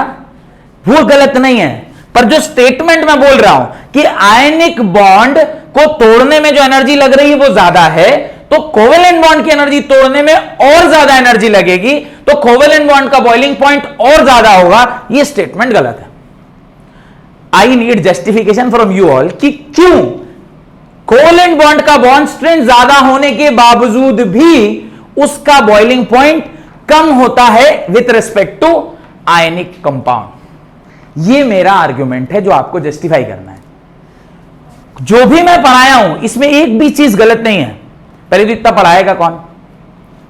S1: वो गलत नहीं है, पर जो स्टेटमेंट मैं बोल रहा हूं कि आयनिक बॉन्ड को तोड़ने में जो एनर्जी लग रही है वो ज्यादा है, तो कोवेलेंट बॉन्ड की एनर्जी तोड़ने में और ज्यादा एनर्जी लगेगी, तो कोवेलेंट बॉन्ड का बॉइलिंग पॉइंट और ज्यादा होगा। ये स्टेटमेंट गलत है। I need justification from you all कि क्यों कोवेलेंट बॉन्ड का बॉन्ड स्ट्रेंथ ज्यादा होने के बावजूद भी उसका बॉइलिंग पॉइंट कम होता है with respect to ionic compound. ये मेरा आर्ग्यूमेंट है जो आपको जस्टिफाई करना है। जो भी मैं पढ़ाया हूं इसमें एक भी चीज गलत नहीं है। पहले तो इतना पढ़ाएगा कौन?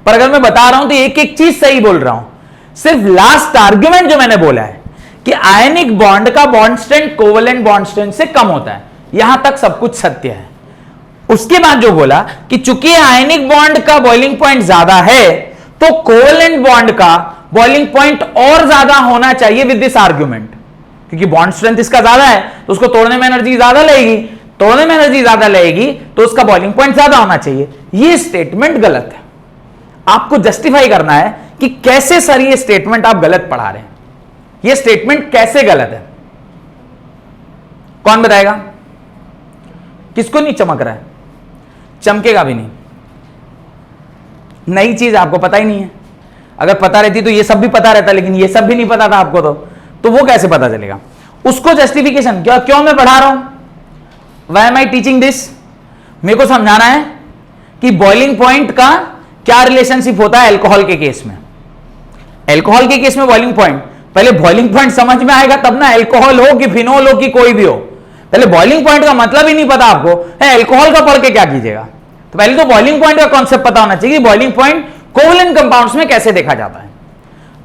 S1: पर अगर मैं बता रहा हूं तो एक एक चीज सही बोल रहा हूं। सिर्फ लास्ट आर्ग्यूमेंट जो मैंने बोला है कि आयनिक बॉन्ड का bond strength covalent bond strength से कम होता है, यहां तक सब कुछ सत्य है। उसके बाद जो बोला कि चूंकि आयनिक बॉन्ड का बॉइलिंग पॉइंट ज्यादा है तो कोवेलेंट बॉन्ड का बॉइलिंग पॉइंट और ज्यादा होना चाहिए विद दिस आर्ग्यूमेंट, क्योंकि बॉन्ड स्ट्रेंथ इसका ज्यादा है तो उसको तोड़ने में एनर्जी ज्यादा लगेगी, तोड़ने में एनर्जी ज्यादा लगेगी तो उसका बॉइलिंग पॉइंट ज्यादा होना चाहिए। ये स्टेटमेंट गलत है। आपको जस्टिफाई करना है कि कैसे सर ये स्टेटमेंट आप गलत पढ़ा रहे हैं, ये स्टेटमेंट कैसे गलत है। कौन बताएगा? किसको नहीं चमक रहा है? चमकेगा भी नहीं। नई चीज आपको पता ही नहीं है। अगर पता रहती तो ये सब भी पता रहता, लेकिन ये सब भी नहीं पता था आपको, तो वो कैसे पता चलेगा? उसको जस्टिफिकेशन क्यों मैं पढ़ा रहा हूं, why am I teaching this, मेरे को समझाना है कि बॉइलिंग पॉइंट का क्या रिलेशनशिप होता है अल्कोहल के केस में। अल्कोहल के केस में बॉइलिंग पॉइंट, पहले बॉइलिंग पॉइंट समझ में आएगा तब ना, अल्कोहल हो कि फिनोल हो कि कोई भी हो। पहले बॉइलिंग पॉइंट का मतलब ही नहीं पता आपको, अल्कोहल का पढ़ के क्या कीजिएगा। तो पहले तो बॉइलिंग पॉइंट का कॉन्सेप्ट पता होना चाहिए, बॉइलिंग पॉइंट कोवेलेंट कंपाउंड्स में कैसे देखा जाता है।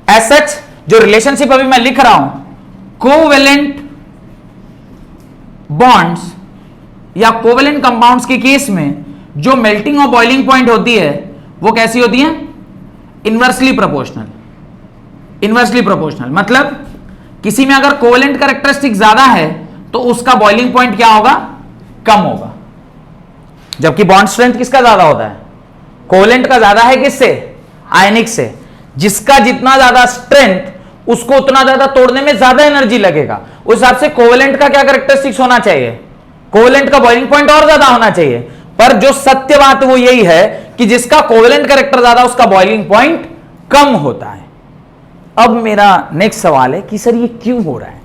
S1: एज सच जो रिलेशनशिप अभी मैं लिख रहा हूं, कोवेलेंट बॉन्ड्स या कोवेलेंट कंपाउंड्स के केस में जो मेल्टिंग और बॉइलिंग पॉइंट होती है वो कैसी होती है? Inversely proportional. इनवर्सली प्रोपोर्शनल मतलब किसी में अगर कोवेलेंट कैरेक्टरिस्टिक ज्यादा है तो उसका बॉइलिंग पॉइंट क्या होगा? कम होगा। जबकि बॉन्ड स्ट्रेंथ किसका ज्यादा होता है? कोवेलेंट का ज्यादा है किससे? आयनिक से। जिसका जितना ज्यादा स्ट्रेंथ उसको उतना ज्यादा तोड़ने में ज्यादा एनर्जी लगेगा। उस हिसाब से कोवेलेंट का क्या कैरेक्टरिस्टिक्स होना चाहिए? कोवेलेंट का बॉइलिंग पॉइंट और ज्यादा होना चाहिए। पर जो सत्य बात वो यही है कि जिसका कोवेलेंट कैरेक्टर ज्यादा उसका बॉइलिंग पॉइंट कम होता है। अब मेरा नेक्स्ट सवाल है कि सर ये क्यों हो रहा है,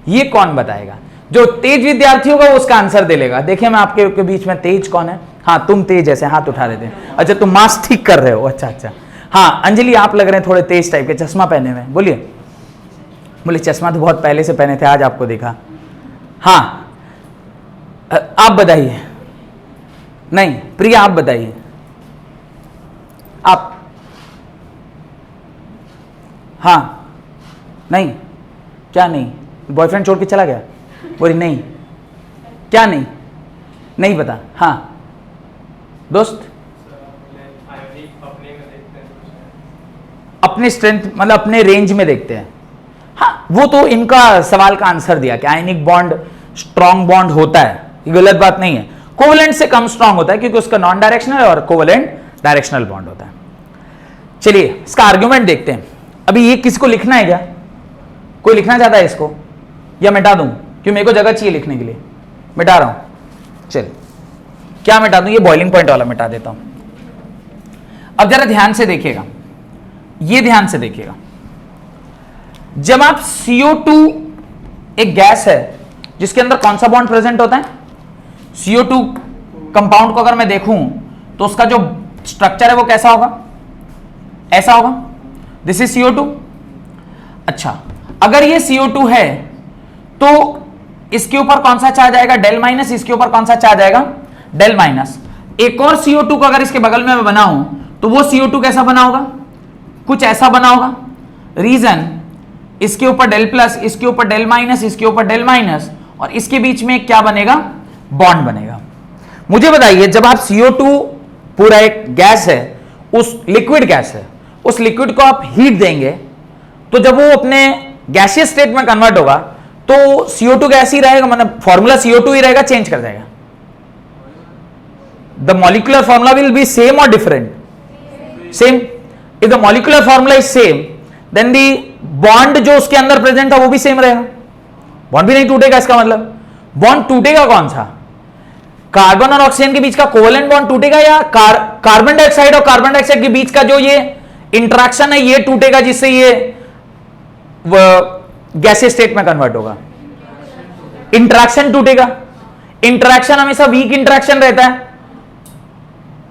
S1: ये कौन बताएगा? जो तेज विद्यार्थी होगा वो उसका आंसर दे लेगा। देखिए मैं आपके बीच में तेज कौन है? हाँ तुम तेज, ऐसे हाथ उठा देते हैं। अच्छा तुम मास्क ठीक कर रहे हो, अच्छा अच्छा। हाँ अंजलि आप लग रहे हैं थोड़े तेज टाइप के, चश्मा पहने हुए, बोलिए। बोले चश्मा तो बहुत पहले से पहने थे, आज आपको देखा। हाँ आप बताइए। नहीं प्रिया आप बताइए। आप हाँ नहीं, क्या नहीं? बॉयफ्रेंड छोड़ के चला गया? बोली नहीं, क्या नहीं? नहीं पता। हाँ दोस्त, अपने स्ट्रेंथ मतलब अपने रेंज में देखते हैं। हाँ वो तो इनका सवाल का आंसर दिया कि आयनिक बॉन्ड स्ट्रॉन्ग बॉन्ड होता है, ये गलत बात नहीं है। कोवेलेंट से कम स्ट्रॉन्ग होता है क्योंकि उसका नॉन डायरेक्शनल और कोवेलेंट डायरेक्शनल बॉन्ड होता है। चलिए इसका आर्ग्यूमेंट देखते हैं। अभी ये किसको लिखना है क्या? कोई लिखना चाहता है इसको या मिटा दूं? क्यों मेरे को जगह चाहिए लिखने के लिए, मिटा रहा हूं। चलिए क्या मिटा दूं? ये बॉइलिंग पॉइंट वाला मिटा देता हूं। अब जरा ध्यान से देखिएगा, ये ध्यान से देखिएगा। जब आप CO2 एक गैस है जिसके अंदर कौन सा बॉन्ड प्रेजेंट होता है? CO2 कंपाउंड को अगर मैं देखूं तो उसका जो स्ट्रक्चर है वो कैसा होगा? ऐसा होगा। This is CO2। अच्छा अगर ये CO2 है तो इसके ऊपर कौन सा चार्ज आएगा, डेल माइनस, इसके ऊपर कौन सा चार्ज आएगा, डेल माइनस। एक और CO2 को अगर इसके बगल में मैं बनाऊं तो वो CO2 कैसा बना होगा, कुछ ऐसा बना होगा। रीजन, इसके ऊपर डेल प्लस, इसके ऊपर डेल माइनस, इसके ऊपर डेल माइनस, और इसके बीच में क्या बनेगा, बॉन्ड बनेगा। मुझे बताइए, जब आप CO2 पूरा एक गैस है, उस लिक्विड गैस है, उस लिक्विड को आप हीट देंगे तो जब वो अपने गैसियस स्टेट में कन्वर्ट होगा तो CO2 गैस ही रहेगा, मतलब फॉर्मूला CO2 ही रहेगा, चेंज कर जाएगा। The molecular formula will be same और different, same. If the molecular formula is same then the bond जो उसके अंदर प्रेजेंट था वो भी सेम रहेगा, बॉन्ड भी नहीं टूटेगा। इसका मतलब बॉन्ड टूटेगा कौन सा, कार्बन और ऑक्सीजन के बीच का कोवेलेंट बॉन्ड टूटेगा, या कार्बन डाइऑक्साइड और कार्बन डाइऑक्साइड के बीच का जो ये इंटरेक्शन है ये टूटेगा, जिससे ये गैसियस स्टेट में कन्वर्ट होगा। इंटरेक्शन टूटेगा, इंटरेक्शन हमेशा वीक इंटरेक्शन रहता है।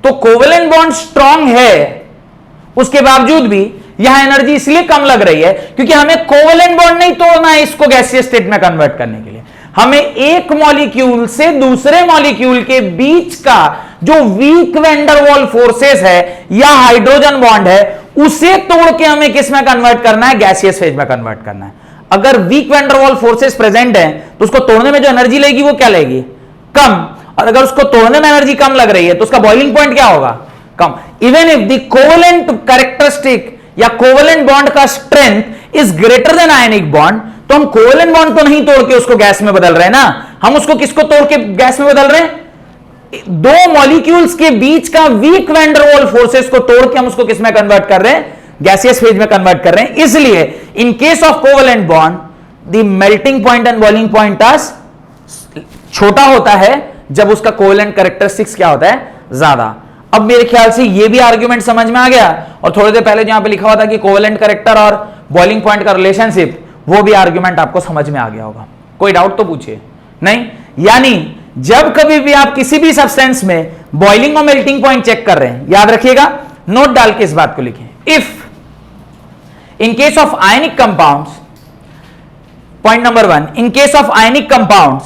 S1: तो कोवेलेंट बॉन्ड स्ट्रांग है, उसके बावजूद भी यहां एनर्जी इसलिए कम लग रही है क्योंकि हमें कोवेलेंट बॉन्ड नहीं तोड़ना है इसको गैसियस स्टेट में कन्वर्ट करने के लिए। हमें एक मॉलिक्यूल से दूसरे मॉलिक्यूल के बीच का जो वीक वैन डर वाल फोर्सेस है या हाइड्रोजन बॉन्ड है उसे तोड़ के हमें किस में कन्वर्ट करना है, गैसियस फेज में कन्वर्ट करना है। अगर वीक वैन डर वाल फोर्सेस प्रेजेंट है तो उसको तोड़ने में जो एनर्जी लगेगी वो क्या लगेगी, कम। और अगर उसको तोड़ने में एनर्जी कम लग रही है तो उसका बॉइलिंग पॉइंट क्या होगा, कम। Even if the covalent characteristic या कोवेलेंट बॉन्ड का strength is greater than ionic bond, तो हम कोवेलेंट बॉन्ड तो नहीं तोड़ के उसको गैस में बदल रहे हैं ना, हम उसको किसको तोड़ के गैस में बदल रहे हैं, दो मॉलिक्यूल्स के बीच का वीक वैन डर वाल फोर्सेस को तोड़ के हम उसको किस में कन्वर्ट कर रहे हैं, गैसियस फेज में कन्वर्ट कर रहे हैं। इसलिए इन case of covalent bond the melting point and boiling point छोटा होता है जब उसका कोवेलेंट कैरेक्टरिस्टिक्स क्या होता है, ज्यादा। अब मेरे ख्याल से ये भी आर्ग्यूमेंट समझ में आ गया, और थोड़ी देर पहले जहां पे लिखा हुआ था कि कोवेलेंट कैरेक्टर और बॉइलिंग पॉइंट का रिलेशनशिप, वो भी आर्ग्यूमेंट आपको समझ में आ गया होगा। कोई डाउट तो पूछिए नहीं। यानी जब कभी भी आप किसी भी सब्सटेंस में बॉइलिंग और मेल्टिंग पॉइंट चेक कर रहे हैं, याद रखिएगा, नोट डाल के इस बात को लिखें। If in case of ionic compounds, point number 1, in case of ionic compounds,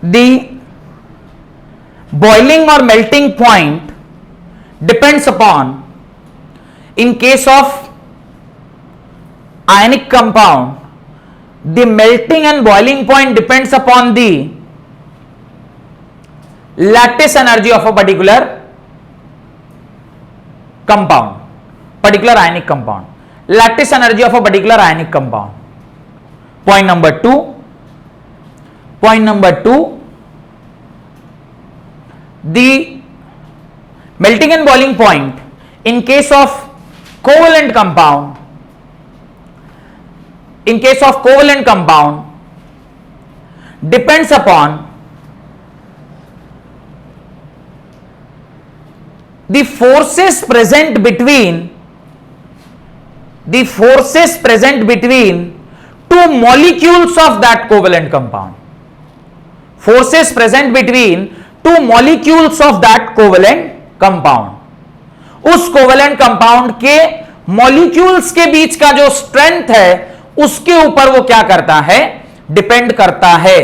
S1: the boiling or melting point depends upon, in case of ionic compound, the melting and boiling point depends upon the lattice energy of a particular compound, particular ionic compound, lattice energy of a particular ionic compound. Point number 2, the melting and boiling point in case of covalent compound, depends upon the forces present between two molecules of that covalent compound. Forces present between two molecules of that covalent compound. उस covalent compound के molecules के बीच का जो strength है उसके ऊपर वो क्या करता है, डिपेंड करता है।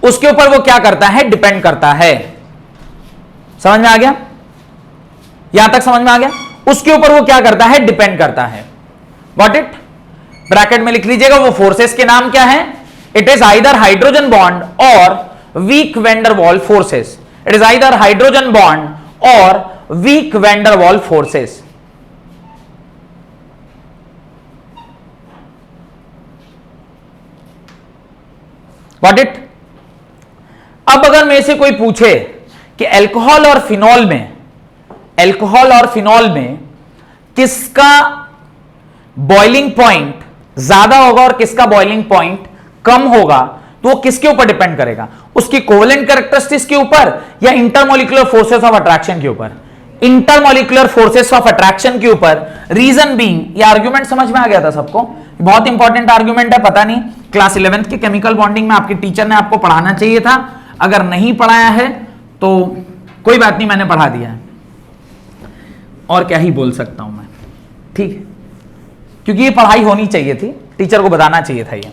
S1: उसके ऊपर वो क्या करता है, डिपेंड करता है। समझ में आ गया? यहां तक समझ में आ गया? उसके ऊपर वो क्या करता है, डिपेंड करता है। Got it? ब्रैकेट में लिख लीजिएगा वो फोर्सेस के नाम क्या है। It is either hydrogen bond और वीक वैन डर वाल forces. It is either hydrogen bond और वीक वैन डर वाल फोर्सेस। Got it? अब अगर मेरे से कोई पूछे कि अल्कोहल और फिनॉल में किसका बॉइलिंग पॉइंट ज्यादा होगा और किसका बॉइलिंग पॉइंट कम होगा, तो वो किसके ऊपर डिपेंड करेगा, उसकी कोवेलेंट कैरेक्टरिस्टिक्स के ऊपर या इंटरमॉलिक्यूलर फोर्सेस ऑफ अट्रैक्शन के ऊपर? इंटरमॉलिक्यूलर फोर्सेस ऑफ अट्रैक्शन के ऊपर। रीजन बीइंग, ये आर्ग्यूमेंट समझ में आ गया था सबको? बहुत इंपॉर्टेंट आर्ग्यूमेंट है, पता नहीं क्लास 11th के केमिकल बॉन्डिंग में आपके टीचर ने आपको पढ़ाना चाहिए था। अगर नहीं पढ़ाया है तो कोई बात नहीं, मैंने पढ़ा दिया है, और क्या ही बोल सकता हूं मैं। ठीक है, क्योंकि ये पढ़ाई होनी चाहिए थी, टीचर को बताना चाहिए था ये।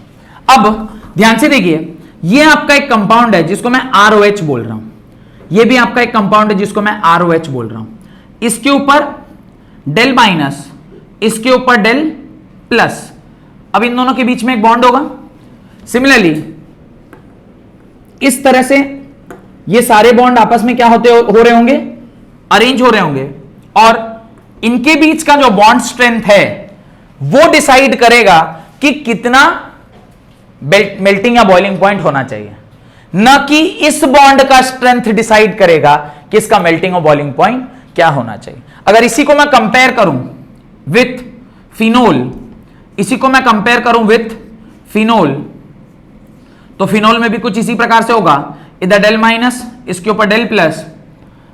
S1: अब ध्यान से देखिए, ये आपका एक कंपाउंड है जिसको मैं ROH बोल रहा हूं, ये भी आपका एक कंपाउंड है जिसको मैं ROH बोल रहा हूं। इसके ऊपर डेल माइनस, इसके ऊपर डेल प्लस, अब इन दोनों के बीच में एक बॉन्ड होगा। सिमिलरली इस तरह से ये सारे बॉन्ड आपस में क्या हो रहे होंगे, अरेंज हो रहे होंगे, और इनके बीच का जो बॉन्ड स्ट्रेंथ है वो डिसाइड करेगा कि कितना मेल्टिंग या बॉइलिंग पॉइंट होना चाहिए, न कि इस बॉन्ड का स्ट्रेंथ डिसाइड करेगा कि इसका मेल्टिंग और बॉइलिंग पॉइंट क्या होना चाहिए। अगर इसी को मैं कंपेयर करूं विथ फिनोल, इसी को मैं कंपेयर करूं विथ फिनोल, तो फिनोल में भी कुछ इसी प्रकार से होगा, इधर डेल माइनस, इसके ऊपर डेल प्लस,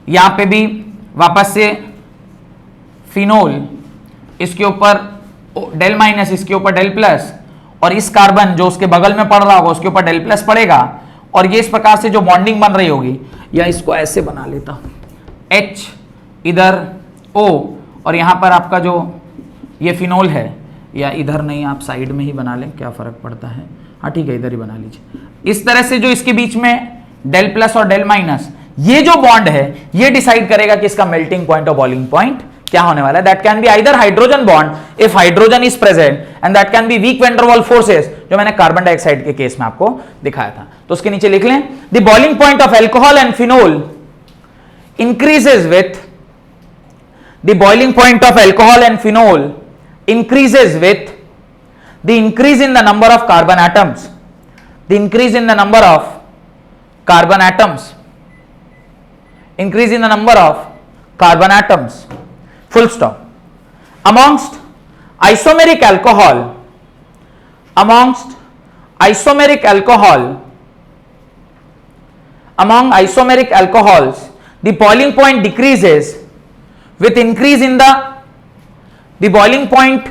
S1: यहां पे भी वापस से फिनोल, इसके ऊपर डेल माइनस, इसके ऊपर डेल प्लस, और इस कार्बन जो उसके बगल में पड़ रहा होगा उसके ऊपर डेल प्लस पड़ेगा, और ये इस प्रकार से जो बॉन्डिंग बन रही होगी, या इसको ऐसे बना लेता हूं, H इधर O, और यहां पर आपका जो ये फिनोल है, या इधर नहीं आप साइड में ही बना लें, क्या फर्क पड़ता है, हाँ ठीक है इधर ही बना लीजिए। इस तरह से जो इसके बीच में डेल प्लस और डेल माइनस, ये जो बॉन्ड है ये डिसाइड करेगा कि इसका मेल्टिंग पॉइंट और बॉइलिंग पॉइंट क्या होने वाला है। That can be either hydrogen bond if hydrogen is present, and that can be weak van der Waals forces, जो मैंने कार्बन डाइऑक्साइड के केस में आपको दिखाया था। तो उसके नीचे लिख लें, the boiling point of alcohol and phenol increases with, the boiling point of alcohol and phenol increases with the increase in the number of carbon atoms, the increase in the number of carbon atoms, increase in the number of carbon atoms, full stop. Amongst isomeric alcohol, amongst isomeric alcohol, among isomeric alcohols, the boiling point decreases with increase in the boiling point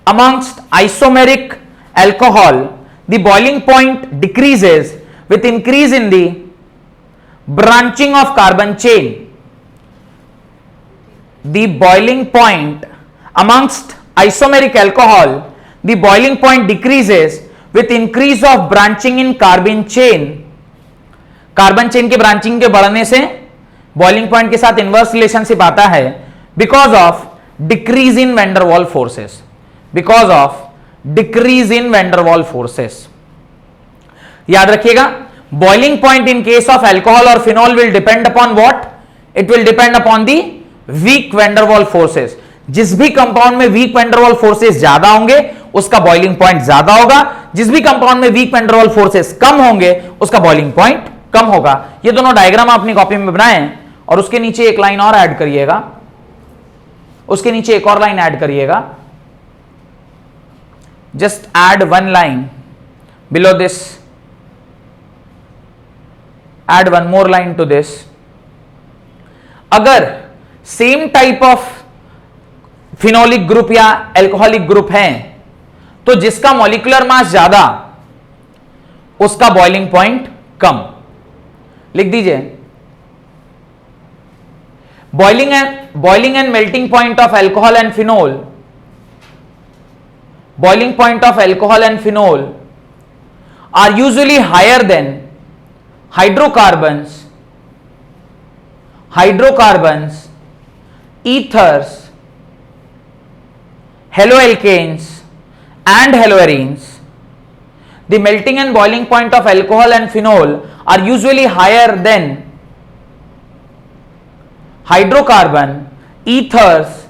S1: amongst isomeric alcohol, the boiling point decreases with increase in the branching of carbon chain. The boiling point amongst isomeric alcohol, the boiling point decreases with increase of branching in carbon chain. Carbon chain के branching के बढ़ने से boiling point के साथ inverse relationship आता है, because of decrease in van der Waals forces, because of decrease in van der Waals forces. याद रखिएगा, boiling point in case of alcohol और phenol will depend upon what, it will depend upon the weak van der Waals forces. जिस भी compound में weak van der Waals forces ज्यादा होंगे उसका boiling point ज्यादा होगा, जिस भी कंपाउंड में weak van der Waals forces कम होंगे उसका बॉइलिंग पॉइंट कम होगा। ये दोनों डायग्राम अपनी कॉपी में बनाएं और उसके नीचे एक लाइन और ऐड करिएगा, उसके नीचे एक और लाइन ऐड करिएगा, just add one line below this, add one more line to this. अगर same type of phenolic group या एल्कोहलिक ग्रुप है तो जिसका मॉलिक्यूलर मास ज्यादा उसका बॉइलिंग पॉइंट कम। लिख दीजिए, boiling and melting point of alcohol and phenol, boiling point of alcohol and phenol are usually higher than hydrocarbons, ethers, haloalkanes and haloarenes. The melting and boiling point of alcohol and phenol are usually higher than hydrocarbon, ethers,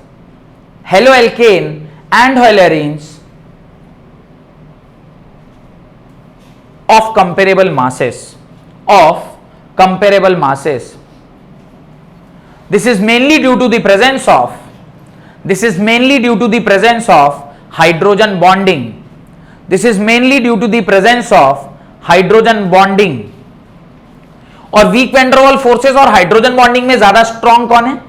S1: haloalkane and haloarenes of comparable masses, This is mainly due to the presence of hydrogen bonding. This is mainly due to the presence of hydrogen bonding. और weak van der Waals forces और hydrogen bonding में ज्यादा strong कौन है?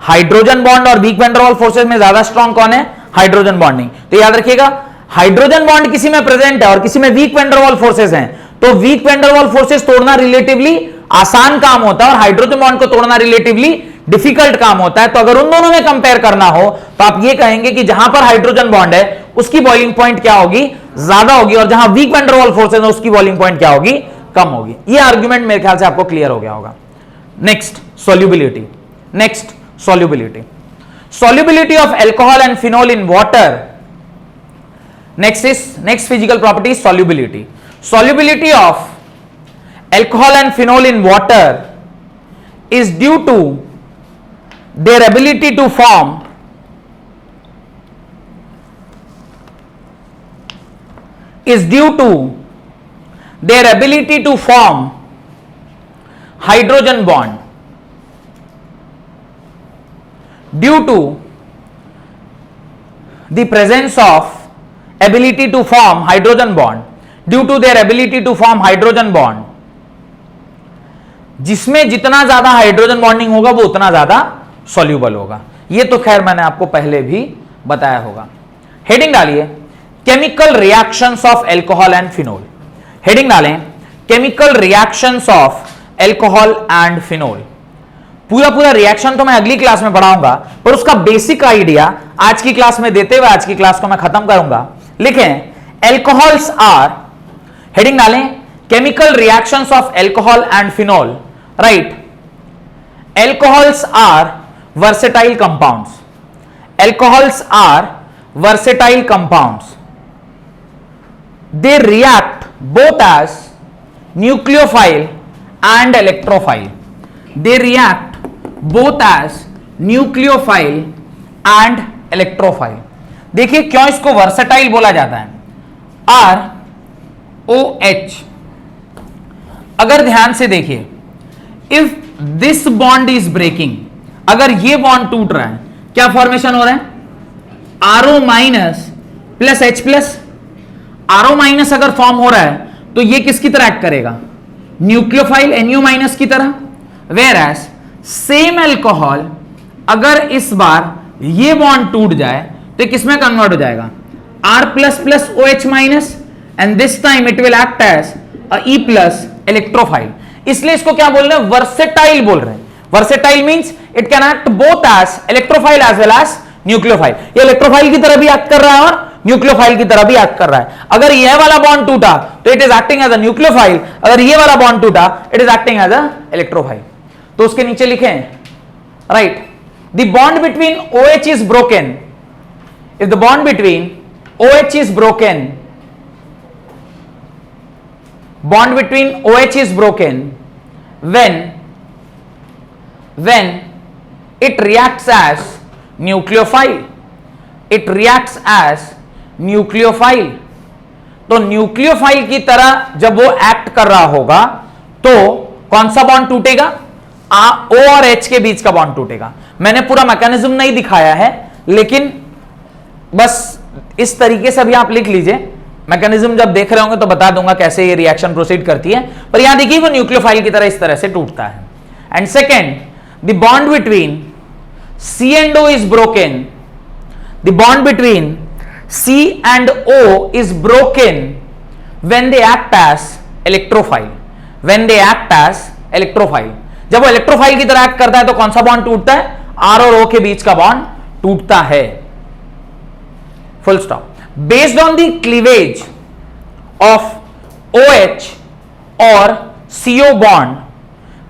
S1: Hydrogen bond और weak van der Waals forces में ज्यादा strong कौन है? Hydrogen bonding. तो याद रखिएगा, हाइड्रोजन बॉन्ड किसी में प्रेजेंट है और किसी में weak van der Waals forces हैं, तो weak van der Waals forces तोड़ना रिलेटिवली आसान काम होता है और हाइड्रोजन बॉन्ड को तोड़ना रिलेटिवली डिफिकल्ट काम होता है। तो अगर उन दोनों में कंपेयर करना हो तो आप ये कहेंगे कि जहां पर हाइड्रोजन बॉन्ड है उसकी बॉइलिंग पॉइंट क्या होगी, ज्यादा होगी, और जहां weak van der Waals forces है उसकी बॉइलिंग पॉइंट क्या होगी, कम होगी। ये आर्ग्यूमेंट मेरे ख्याल से आपको क्लियर हो गया होगा। Next solubility. Next, solubility. Solubility of alcohol and phenol in water. Next physical property is solubility. Solubility of alcohol and phenol in water is due to their ability to form hydrogen bond. Due to the presence of ability to form hydrogen bond, due to their ability to form hydrogen bond, जिसमें जितना ज्यादा hydrogen bonding होगा वो उतना ज्यादा soluble होगा। ये तो खैर मैंने आपको पहले भी बताया होगा। हेडिंग डालिए chemical reactions of alcohol and phenol. Heading डालें chemical reactions of alcohol and phenol. पूरा रिएक्शन तो मैं अगली क्लास में पढ़ाऊंगा, पर उसका बेसिक आइडिया आज की क्लास में देते हुए आज की क्लास को मैं खत्म करूंगा। लिखें एल्कोहल्स आर, हेडिंग डालें chemical reactions of alcohol and phenol. Right, alcohols are versatile compounds. Alcohols are versatile compounds. They react both as nucleophile and electrophile. They react both as nucleophile and electrophile. देखिए क्यों इसको versatile बोला जाता है। ROH, अगर ध्यान से देखिए, if this bond is breaking, अगर ये बॉन्ड टूट रहा है क्या फॉर्मेशन हो रहा है, RO minus plus H plus. RO minus अगर फॉर्म हो रहा है तो ये किसकी तरह एक्ट करेगा, न्यूक्लियोफाइल NU माइनस की तरह। वेयर एज सेम एल्कोहल अगर इस बार ये बॉन्ड टूट जाए तो किसमें कन्वर्ट हो जाएगा, R plus plus OH minus, and this time it will act as E plus electrophile. इसलिए इसको क्या बोल रहे हैं, वर्सेटाइल बोल रहे हैं। Versatile means it can act both as electrophile as well as nucleophile. ये इलेक्ट्रोफाइल की तरह भी एक्ट कर रहा है और न्यूक्लियोफाइल की तरह भी एक्ट कर रहा है। अगर यह वाला बॉन्ड टूटा तो it is acting as a nucleophile, अगर ये वाला बॉन्ड टूटा it is acting as a electrophile. तो उसके नीचे लिखें, right, the bond between OH is broken, if the bond between OH is broken, bond between OH is broken when it reacts as nucleophile, it reacts as nucleophile। तो nucleophile की तरह जब वो act कर रहा होगा तो कौन सा बॉन्ड टूटेगा, O और H के बीच का बॉन्ड टूटेगा। मैंने पूरा मैकेनिज्म नहीं दिखाया है, लेकिन बस इस तरीके से भी आप लिख लीजिए। मैकेनिज्म जब देख रहे होंगे तो बता दूंगा कैसे ये रिएक्शन प्रोसीड करती है, पर यहां देखिए वो न्यूक्लियोफाइल की तरह इस तरह से टूटता है। And second, the bond between C and O is broken, the bond between C and O is broken when they act as electrophile, when they act as electrophile। जब वो इलेक्ट्रोफाइल की तरह एक्ट करता है तो कौन सा बॉन्ड टूटता है, R और O के बीच का बॉन्ड टूटता है। Full stop. Based on the cleavage of OH or CO bond,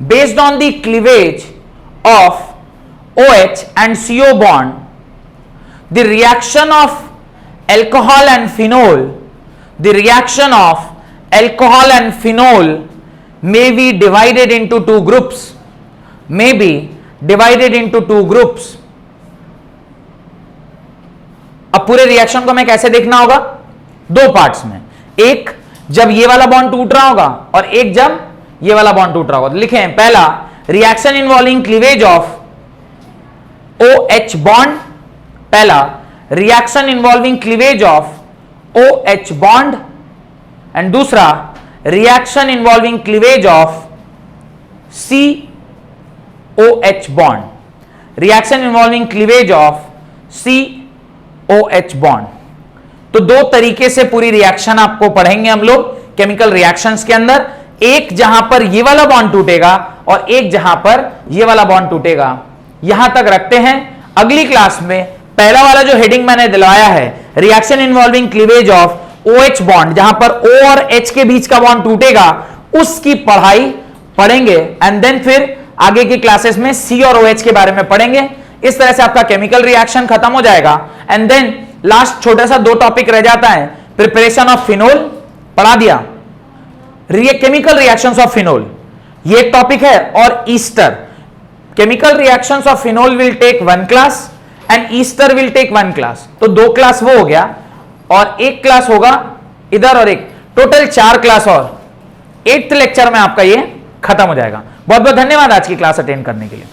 S1: based on the cleavage of OH and CO bond, the reaction of alcohol and phenol, the reaction of alcohol and phenol may be divided into two groups, may be divided into two groups। अब पूरे reaction को हमें कैसे देखना होगा, दो parts में, एक जब ये वाला बॉन्ड टूट रहा होगा और एक जब ये वाला बॉन्ड टूट रहा होगा। तो लिखें पहला reaction involving cleavage of OH bond, पहला reaction involving cleavage of OH bond, and दूसरा reaction involving cleavage of COH bond, reaction involving cleavage of COH bond. तो दो तरीके से पूरी रिएक्शन आपको पढ़ेंगे हम लोग केमिकल रिएक्शंस के अंदर, एक जहां पर ये वाला बॉन्ड टूटेगा और एक जहां पर ये वाला बॉन्ड टूटेगा। यहां तक रखते हैं। अगली क्लास में पहला वाला जो हेडिंग मैंने दिलवाया है, reaction involving cleavage of OH bond, जहां पर O और H के बीच का बॉन्ड टूटेगा, उसकी पढ़ाई पढ़ेंगे। एंड देन फिर आगे की क्लासेस में C और OH के बारे में पढ़ेंगे। इस तरह से आपका केमिकल रिएक्शन खत्म हो जाएगा। एंड देन लास्ट छोटा सा 2 टॉपिक रह जाता है, प्रिपरेशन ऑफ फिनोल पढ़ा दिया, केमिकल रिएक्शंस ऑफ फिनोल ये एक टॉपिक है, और ester. Chemical reactions of phenol will take 1 class and ester will take 1 class. तो 2 क्लास वो हो गया, और 1 क्लास होगा इधर, और एक टोटल 4 क्लास, और 8th लेक्चर में आपका ये खत्म हो जाएगा। बहुत बहुत धन्यवाद आज की क्लास अटेंड करने के लिए।